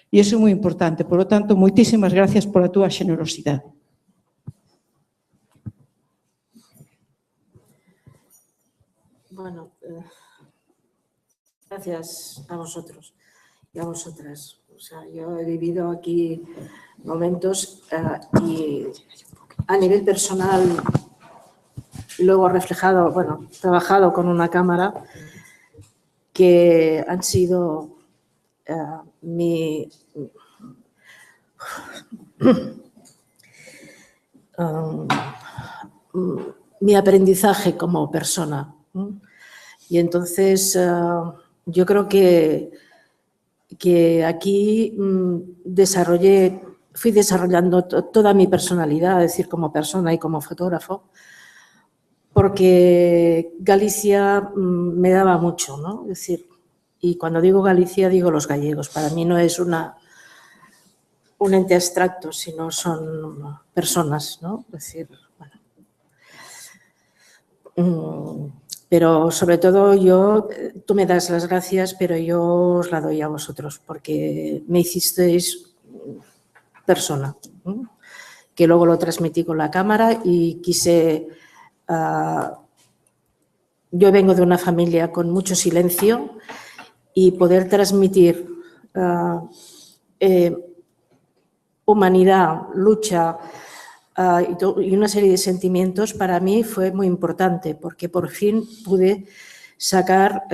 E iso é moi importante. Por lo tanto, moitísimas gracias pola túa xenerosidade. Bueno, gracias a vosotros y a vosotras. O sea, yo he vivido aquí momentos y a nivel personal, luego reflejado, bueno, trabajado con una cámara, que han sido mi aprendizaje como persona. Y entonces yo creo que aquí desarrollé fui desarrollando toda mi personalidad, es decir, como persona y como fotógrafo, porque Galicia me daba mucho, ¿no? Es decir, y cuando digo Galicia digo los gallegos. Para mí no es un ente abstracto, sino son personas, ¿no? Es decir, bueno. Pero sobre todo tú me das las gracias, pero yo os la doy a vosotros, porque me hicisteis persona, ¿no? Que luego lo transmití con la cámara y quise... yo vengo de una familia con mucho silencio y poder transmitir humanidad, lucha y una serie de sentimientos para mí fue muy importante, porque por fin pude sacar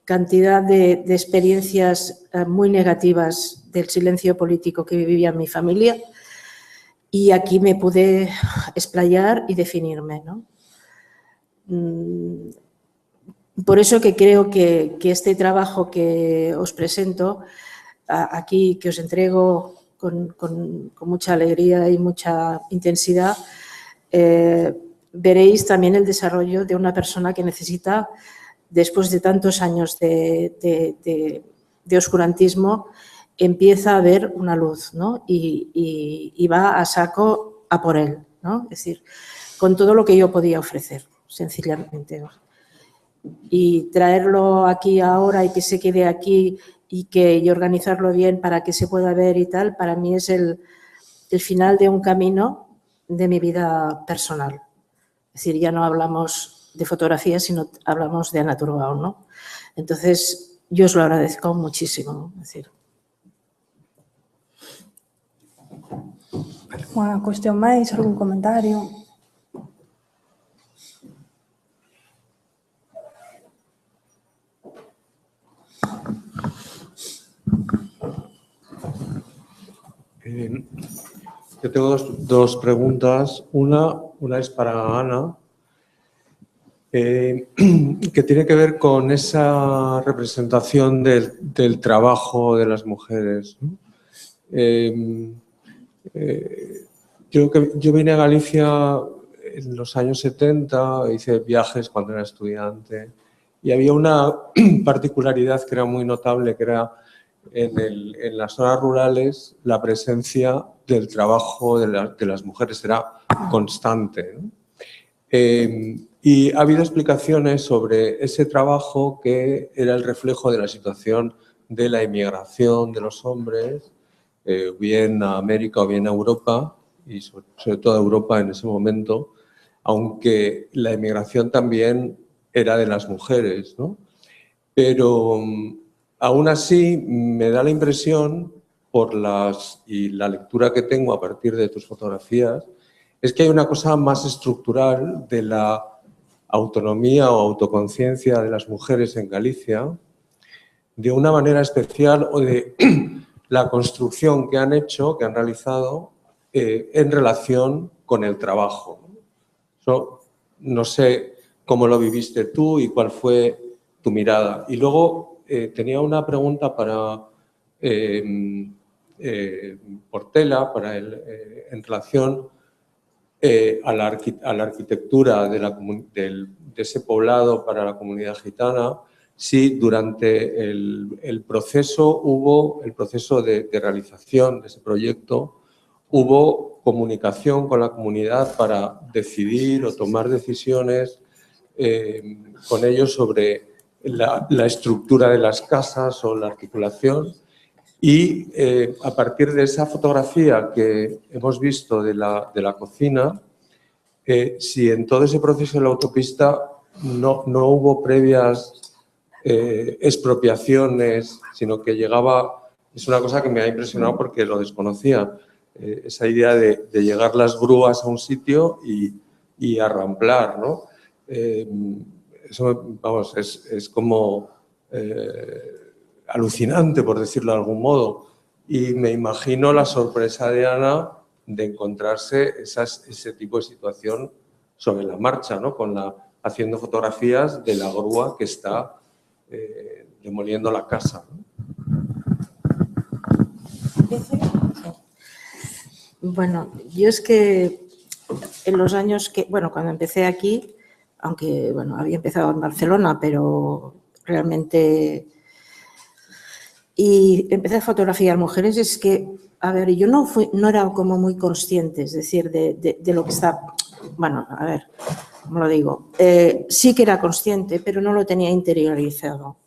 cantidad de experiencias muy negativas del silencio político que vivía mi familia, y aquí me pude explayar y definirme, ¿no? Por eso que creo que este trabajo que os presento aquí, que os entrego con mucha alegría y mucha intensidad, veréis también el desarrollo de una persona que necesita, después de tantos años de oscurantismo, empieza a ver una luz, ¿no? Y va a saco a por él, ¿no? Es decir, con todo lo que yo podía ofrecer, sencillamente, ¿no? Y traerlo aquí ahora y que se quede aquí y organizarlo bien para que se pueda ver y tal, para mí es el final de un camino de mi vida personal. Es decir, ya no hablamos de fotografía, sino hablamos de Ana Turbao, ¿no? Entonces, yo os lo agradezco muchísimo. Es decir. Unha cuestión máis, algún comentario? Yo tengo dos preguntas. Una es para Ana, que tiene que ver con esa representación del trabajo de las mujeres, ¿no? Yo vine a Galicia en los años 70, hice viajes cuando era estudiante y había una particularidad que era muy notable, que era en las zonas rurales la presencia del trabajo de las mujeres era constante, ¿no? Y ha habido explicaciones sobre ese trabajo que era el reflejo de la situación de la emigración de los hombres, bien a América o bien a Europa, y sobre todo a Europa en ese momento, aunque la emigración también era de las mujeres, ¿no? Pero aún así me da la impresión, y la lectura que tengo a partir de tus fotografías, es que hay una cosa más estructural de la autonomía o autoconciencia de las mujeres en Galicia, de una manera especial, o de la construcción que han hecho, que han realizado en relación con el trabajo. No sé cómo lo viviste tú y cuál fue tu mirada. Y luego tenía una pregunta para Portela, en relación a la arquitectura de ese poblado para la comunidad gitana, si durante el proceso de realización de ese proyecto hubo comunicación con la comunidad para decidir o tomar decisiones con ellos sobre la estructura de las casas o la articulación. Y a partir de esa fotografía que hemos visto de la cocina, si en todo ese proceso de la autopista no hubo previas expropiaciones, sino que llegaba, es una cosa que me ha impresionado porque lo desconocía, esa idea de llegar las grúas a un sitio y arramplar, ¿no? Eso, vamos, es como alucinante, por decirlo de algún modo. Y me imagino la sorpresa de Ana de encontrarse ese tipo de situación sobre la marcha, ¿no? Haciendo fotografías de la grúa que está demoliendo la casa, ¿no? Bueno, yo es que en los años que, bueno, cuando empecé aquí, aunque, bueno, había empezado en Barcelona, pero realmente, y empecé a fotografiar mujeres, es que, a ver, yo no era como muy consciente, es decir, de lo que está, bueno, a ver, ¿cómo lo digo? Sí que era consciente, pero no lo tenía interiorizado,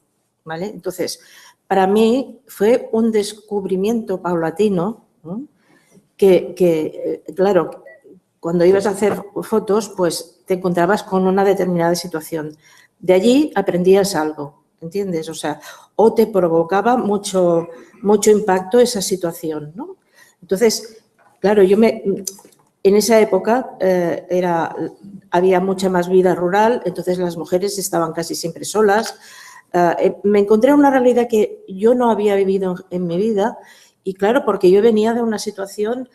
¿vale? Entonces, para mí fue un descubrimiento paulatino, ¿no? Que, claro, cuando ibas a hacer fotos, pues te encontrabas con una determinada situación. De allí aprendías algo, ¿entiendes? O sea, o te provocaba mucho impacto esa situación, ¿no? Entonces, claro, en esa época había mucha más vida rural, entonces las mujeres estaban casi siempre solas. Me encontré una realidad que yo no había vivido en mi vida y, claro, porque yo venía de una situación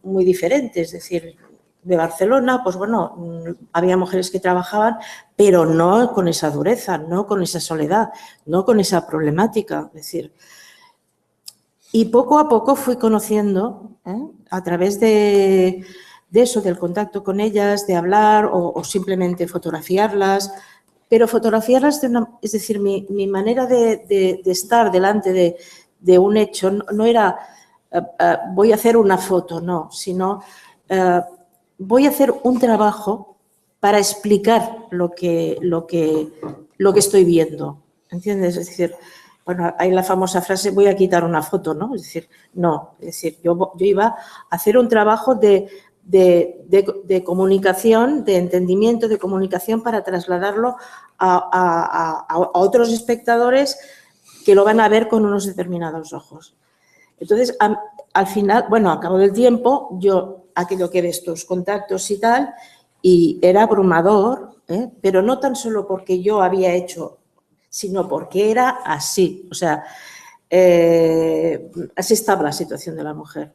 muy diferente, es decir, de Barcelona, pues bueno, había mujeres que trabajaban, pero no con esa dureza, no con esa soledad, no con esa problemática, es decir. Y poco a poco fui conociendo, a través de eso, del contacto con ellas, de hablar o simplemente fotografiarlas, pero fotografiarlas, es decir, mi manera de estar delante de un hecho no era voy a hacer una foto, no, sino voy a hacer un trabajo para explicar lo que estoy viendo, ¿entiendes? Es decir, bueno, hay la famosa frase, voy a quitar una foto, ¿no? Es decir, no, es decir, yo iba a hacer un trabajo de comunicación, de entendimiento, de comunicación para trasladarlo a otros espectadores que lo van a ver con unos determinados ojos. Entonces, al final, bueno, a cabo del tiempo, yo aquello que ves tus contactos y tal, y era abrumador, pero no tan solo porque yo había hecho, sino porque era así. O sea, así estaba la situación de la mujer.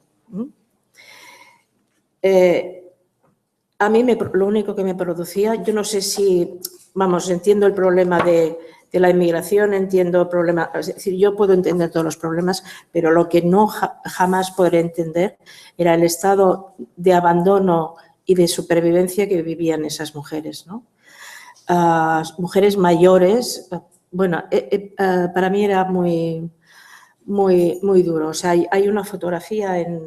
A mí lo único que me producía, yo no sé si, vamos, entiendo el problema de la inmigración, entiendo el problema, es decir, yo puedo entender todos los problemas, pero lo que no jamás podré entender era el estado de abandono y de supervivencia que vivían esas mujeres, ¿no? Mujeres mayores, bueno, para mí era muy duro. O sea, hay una fotografía en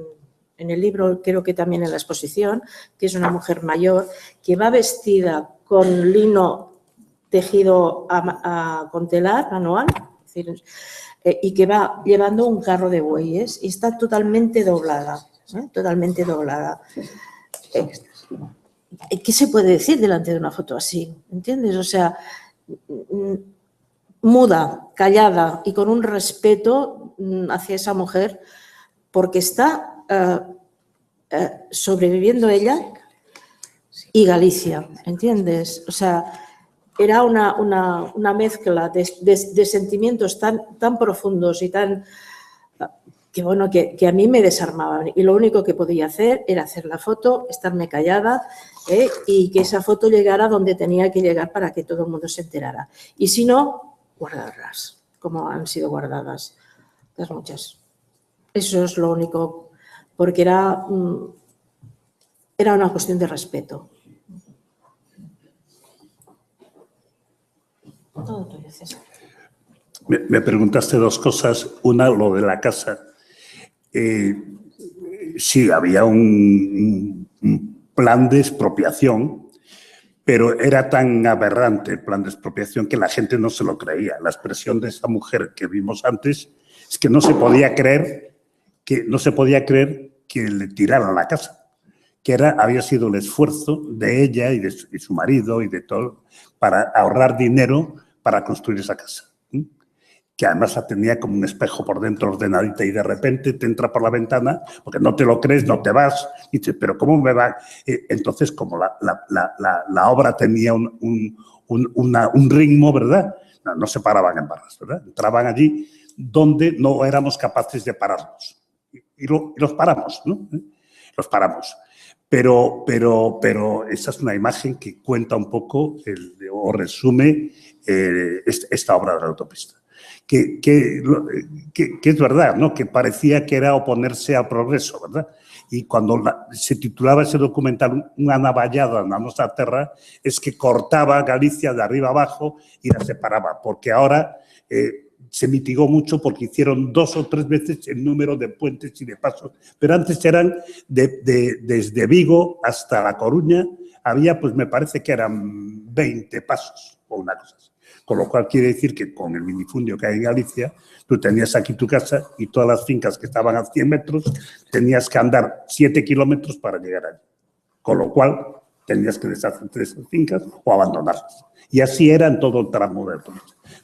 el libro, creo que también en la exposición, que es una mujer mayor que va vestida con lino tejido con telar manual, es decir, y que va llevando un carro de bueyes y está totalmente doblada, totalmente doblada. ¿Qué se puede decir delante de una foto así? ¿Entiendes? O sea, muda, callada y con un respeto hacia esa mujer porque está sobreviviendo ella y Galicia, ¿entiendes? O sea, era una mezcla de sentimientos tan profundos y tan que, bueno, que a mí me desarmaban. Y lo único que podía hacer era hacer la foto, estarme callada y que esa foto llegara donde tenía que llegar para que todo el mundo se enterara. Y si no, guardarlas, como han sido guardadas las muchas. Eso es lo único, porque era una cuestión de respeto. Todo tuyo, César. Me preguntaste dos cosas. Una, lo de la casa. Sí, había un plan de expropiación, pero era tan aberrante el plan de expropiación que la gente no se lo creía. La expresión de esa mujer que vimos antes es que no se podía creer que le tiraran la casa, que había sido el esfuerzo de ella y de su marido y de todo para ahorrar dinero para construir esa casa, que además la tenía como un espejo por dentro ordenadita y de repente te entra por la ventana, porque no te lo crees, no te vas, y dices, pero ¿cómo me va? Entonces, como la obra tenía un ritmo, ¿verdad? No se paraban en barras, ¿verdad? Entraban allí donde no éramos capaces de pararlos. Y los paramos, ¿no? Los paramos. Pero esa es una imagen que cuenta un poco o resume esta obra de la autopista. Que es verdad, ¿no? Que parecía que era oponerse al progreso, ¿verdad? y cuando se titulaba ese documental Una navallada na nosa terra, es que cortaba Galicia de arriba abajo y la separaba, porque ahora se mitigó mucho porque hicieron 2 o 3 veces el número de puentes y de pasos, pero antes eran desde Vigo hasta La Coruña, había, pues me parece que eran 20 pasos o una cosa así. Con lo cual quiere decir que con el minifundio que hay en Galicia, tú tenías aquí tu casa y todas las fincas que estaban a 100 metros, tenías que andar 7 kilómetros para llegar allí. Con lo cual, tenías que deshacerte de esas fincas o abandonarlas. Y así era en todo el tramo de todo.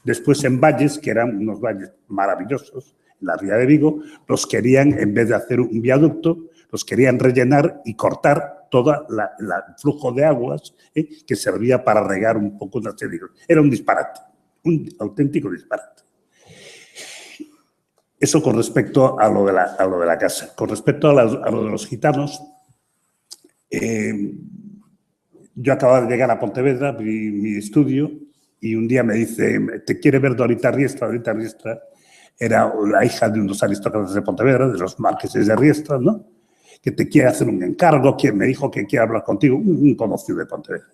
Después en valles, que eran unos valles maravillosos, en la ría de Vigo, los querían, en vez de hacer un viaducto, los querían rellenar y cortar todo el flujo de aguas que servía para regar un poco una serie. Era un disparate, un auténtico disparate. Eso con respecto a lo de la casa. Con respecto a lo de los gitanos, yo acababa de llegar a Pontevedra, mi estudio, y un día me dice, ¿te quiere ver Dorita Riestra? Dorita Riestra era la hija de unos aristócratas de Pontevedra, de los marqueses de Riestra, ¿no? Que te quiere hacer un encargo, que me dijo que quiere hablar contigo, un conocido de Pontevedra.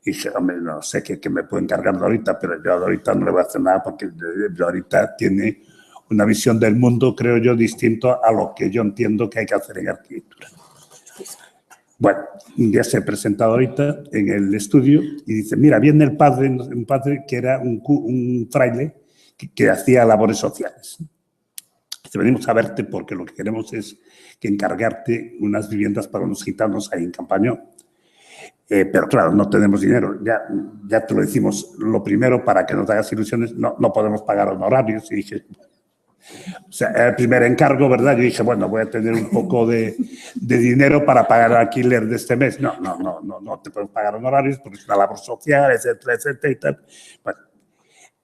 Y dije, hombre, no sé qué me puede encargar Dorita, pero yo a Dorita no le voy a hacer nada porque Dorita tiene una visión del mundo, creo yo, distinto a lo que yo entiendo que hay que hacer en arquitectura. Bueno, un día se presenta Dorita en el estudio y dice, mira, viene el padre, un padre que era un fraile que hacía labores sociales. Dice, venimos a verte porque lo que queremos es que encargarte unas viviendas para unos gitanos ahí en Campañón. Pero claro, no tenemos dinero. Ya te lo decimos. Lo primero, para que no te hagas ilusiones, no podemos pagar honorarios. Y dije, o sea, era el primer encargo, ¿verdad? Yo dije, bueno, voy a tener un poco de dinero para pagar el alquiler de este mes. No te podemos pagar honorarios porque es una labor social, etcétera, etcétera y tal. Bueno,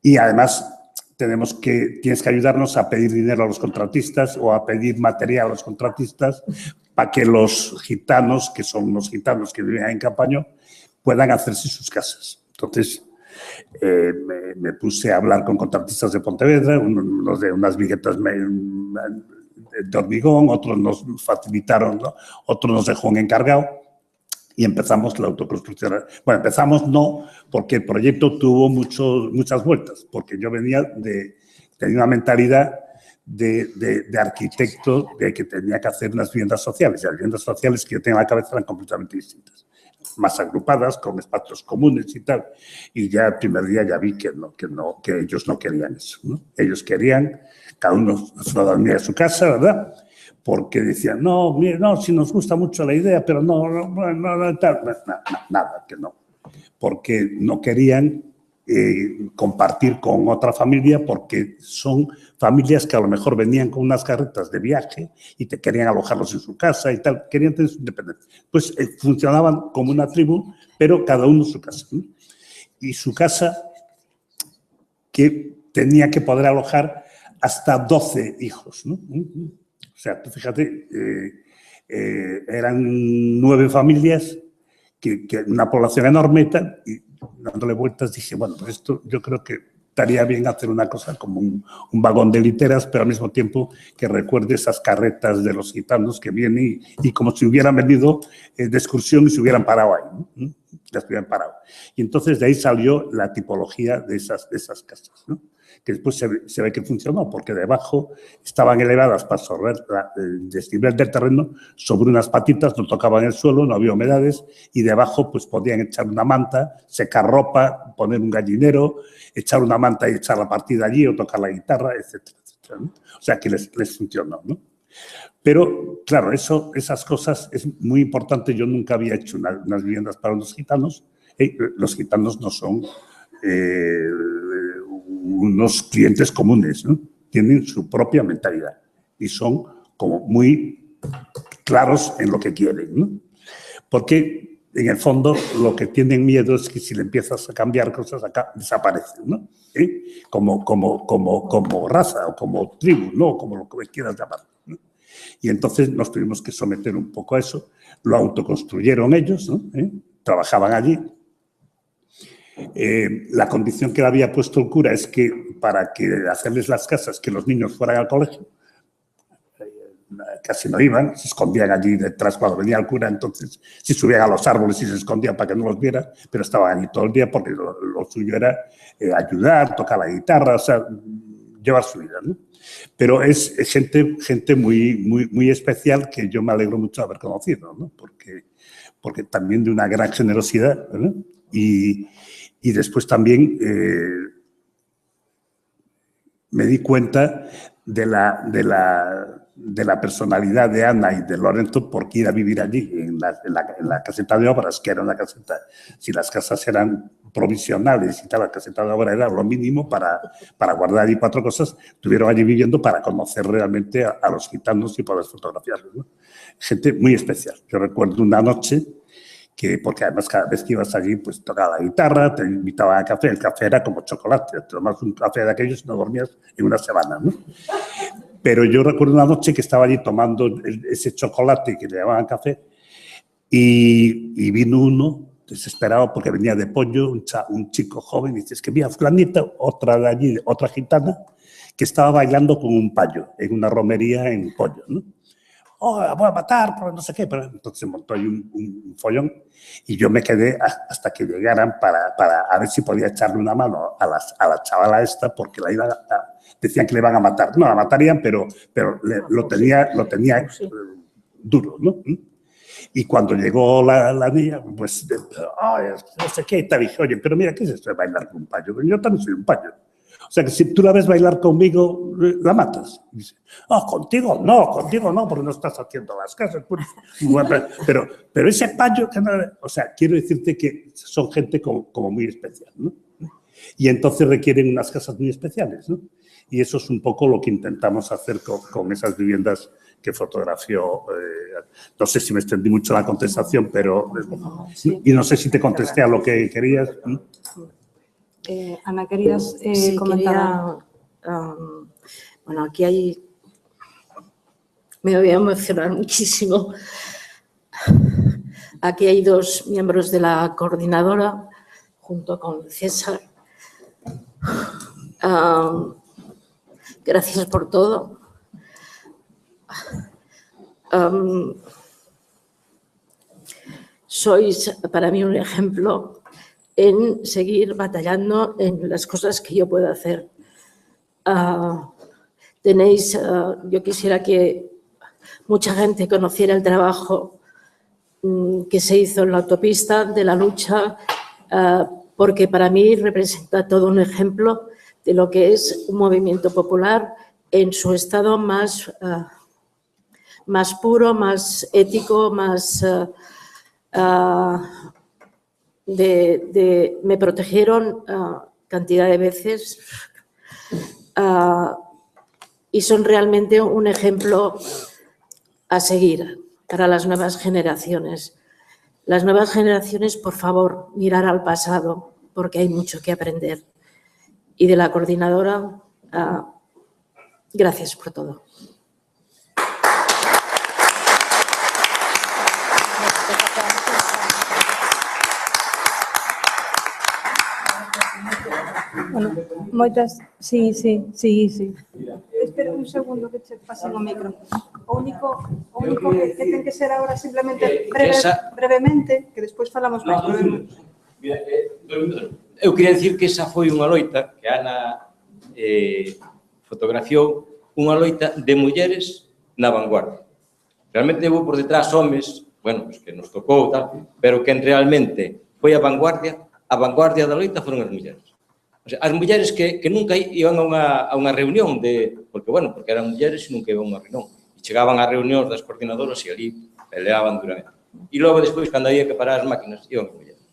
y además tienes que ayudarnos a pedir dinero a los contratistas o a pedir material a los contratistas para que los gitanos, que son los gitanos que viven en Campañón, puedan hacerse sus casas. Entonces, me puse a hablar con contratistas de Pontevedra, unos de unas viguetas de hormigón, otros nos facilitaron, ¿no? Otros nos dejó un encargado y empezamos la autoconstrucción. Bueno, empezamos no, porque el proyecto tuvo muchas vueltas, porque yo tenía una mentalidad de arquitecto de que tenía que hacer unas viviendas sociales, y las viviendas sociales que yo tenía en la cabeza eran completamente distintas, más agrupadas, con espacios comunes y tal, y ya el primer día ya vi que ellos no querían eso, ¿no? Ellos querían, cada uno se dormía en su casa, ¿verdad?, porque decían, no, mire, no, si nos gusta mucho la idea, pero nada, que no, porque no querían compartir con otra familia, porque son familias que a lo mejor venían con unas carretas de viaje y te querían alojarlos en su casa y tal, querían tener su independencia. Pues funcionaban como una tribu, pero cada uno en su casa, ¿no? Y su casa que tenía que poder alojar hasta 12 hijos, ¿no? O sea, tú fíjate, eran 9 familias, que una población enorme y dándole vueltas dije, bueno, pues esto yo creo que estaría bien hacer una cosa como un vagón de literas, pero al mismo tiempo que recuerde esas carretas de los gitanos que vienen y como si hubieran venido de excursión y se hubieran parado ahí, ¿no? Las hubieran parado. Y entonces de ahí salió la tipología de esas casas, ¿no? Que después se ve que funcionó, porque debajo estaban elevadas para absorber el desnivel del terreno sobre unas patitas, no tocaban el suelo, no había humedades, y debajo pues podían echar una manta, secar ropa, poner un gallinero, echar una manta y echar la partida allí o tocar la guitarra, etcétera, etcétera, ¿no? O sea que les funcionó, ¿no? Pero, claro, esas cosas es muy importante. Yo nunca había hecho unas viviendas para los gitanos. Los gitanos no son unos clientes comunes, ¿no? Tienen su propia mentalidad y son como muy claros en lo que quieren, ¿no? Porque, en el fondo, lo que tienen miedo es que si le empiezas a cambiar cosas, acá desaparecen, ¿no? Como raza o como tribu, ¿no? Como lo que quieras llamar, ¿no? Y entonces nos tuvimos que someter un poco a eso. Lo autoconstruyeron ellos, ¿no? Trabajaban allí. La condición que le había puesto el cura es que para que hacerles las casas, que los niños fueran al colegio. casi no iban, se escondían allí detrás cuando venía el cura, entonces si subían a los árboles y se escondían para que no los viera, pero estaban allí todo el día porque lo suyo era ayudar, tocar la guitarra, o sea, llevar su vida, ¿no? Pero es gente muy especial que yo me alegro mucho de haber conocido, ¿no? Porque también de una gran generosidad, ¿no? Y después también me di cuenta de la personalidad de Ana y de Lorenzo porque ir a vivir allí, en la caseta de obras, que era una caseta, si las casas eran provisionales y tal, la caseta de obra era lo mínimo para guardar allí 4 cosas, estuvieron allí viviendo para conocer realmente a los gitanos y poder fotografiarlos, ¿no? Gente muy especial. Yo recuerdo una noche porque además cada vez que ibas allí, pues tocaba la guitarra, te invitaban a café, el café era como chocolate, te tomabas un café de aquellos y no dormías en una semana, ¿no? Pero yo recuerdo una noche que estaba allí tomando ese chocolate que le llamaban café y vino uno desesperado porque venía de Pollo, un chico joven, y dice, es que mira, fulanita, otra de allí, otra gitana, que estaba bailando con un payo en una romería en Pollo, ¿no? Oh, la voy a matar, pero no sé qué. Pero entonces montó ahí un follón y yo me quedé hasta que llegaran para a ver si podía echarle una mano a la chavala esta porque decían que le iban a matar. No, la matarían, pero lo tenía duro, ¿no? Y cuando llegó la niña, pues, no sé qué, y te dije, oye, pero mira, ¿qué es esto de bailar con un payo? Yo también soy un payo. O sea, que si tú la ves bailar conmigo, la matas. Y dice, contigo no, porque no estás haciendo las casas. Pero ese payo, que no, o sea, quiero decirte que son gente como muy especial, ¿no? Y entonces requieren unas casas muy especiales, ¿no? Y eso es un poco lo que intentamos hacer con esas viviendas que fotografió. No sé si me extendí mucho la contestación, pero... Sí. Y no sé si te contesté a lo que querías. Ana, ¿querías sí, comentar? Bueno, aquí hay... Me voy a emocionar muchísimo. Aquí hay 2 miembros de la coordinadora, junto con César. Gracias por todo. Sois para mí un ejemplo en seguir batallando en las cosas que yo puedo hacer. Yo quisiera que mucha gente conociera el trabajo que se hizo en la autopista de la lucha, porque para mí representa todo un ejemplo de lo que es un movimiento popular en su estado más puro, más ético, más... me protegieron cantidad de veces y son realmente un ejemplo a seguir para las nuevas generaciones. Las nuevas generaciones, por favor, mirar al pasado porque hay mucho que aprender. Y de la coordinadora, gracias por todo. Bueno, moitas, sí. Espera un segundo que che pasen o micro. O único que ten que ser agora simplemente brevemente, que despois falamos máis. Eu queria dicir que esa foi unha loita que Ana fotografiou, unha loita de mulleres na vanguardia. Realmente levou por detrás homes, bueno, pues que nos tocou tal, pero que realmente foi a vanguardia da loita foron as mulleres. O sea, as mulleres que nunca iban a unha reunión porque eran mulleres e nunca iban a unha reunión. E chegaban a reunións das coordinadoras e ali peleaban duramente. E logo, despois, cando había que parar as máquinas, iban as mulleres.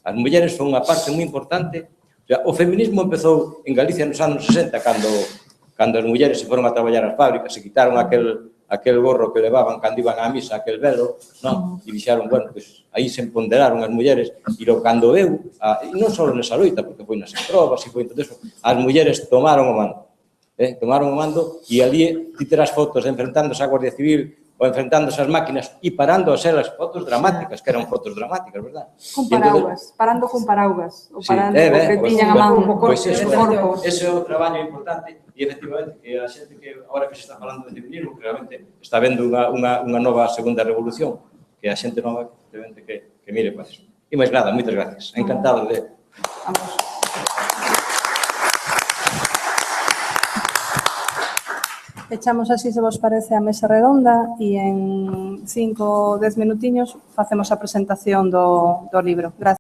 As mulleres son unha parte moi importante. O sea, o feminismo empezou en Galicia nos anos 60, cando as mulleres se foron a traballar ás fábricas, se quitaron aquel gorro que levaban cando iban á misa, aquel velo, non? E dixeron, bueno, pues aí se empoderaron as mulleres, e cando eu, e non só nesa loita, porque foi nas probas e foi todo eso, as mulleres tomaron o mando, e ali ti terás fotos enfrentándose á Guardia Civil ou enfrentándose ás máquinas e parando a ser as fotos dramáticas, que eran fotos dramáticas, verdad? Con E entonces- paraugas, parando con paraugas, ou Sí, parando co que tiñan a man. Pois eso, corpos. ese é o traballo importante e, efectivamente, que a xente que, agora que se está falando de feminismo, que realmente está vendo unha nova segunda revolución, que a xente nova, efectivamente, que mire para eso. E máis nada, moitas gracias. Encantado de... Vamos. Echamos así, se vos parece, a mesa redonda e en 5 ou 10 minutiños facemos a presentación do libro. Gracias.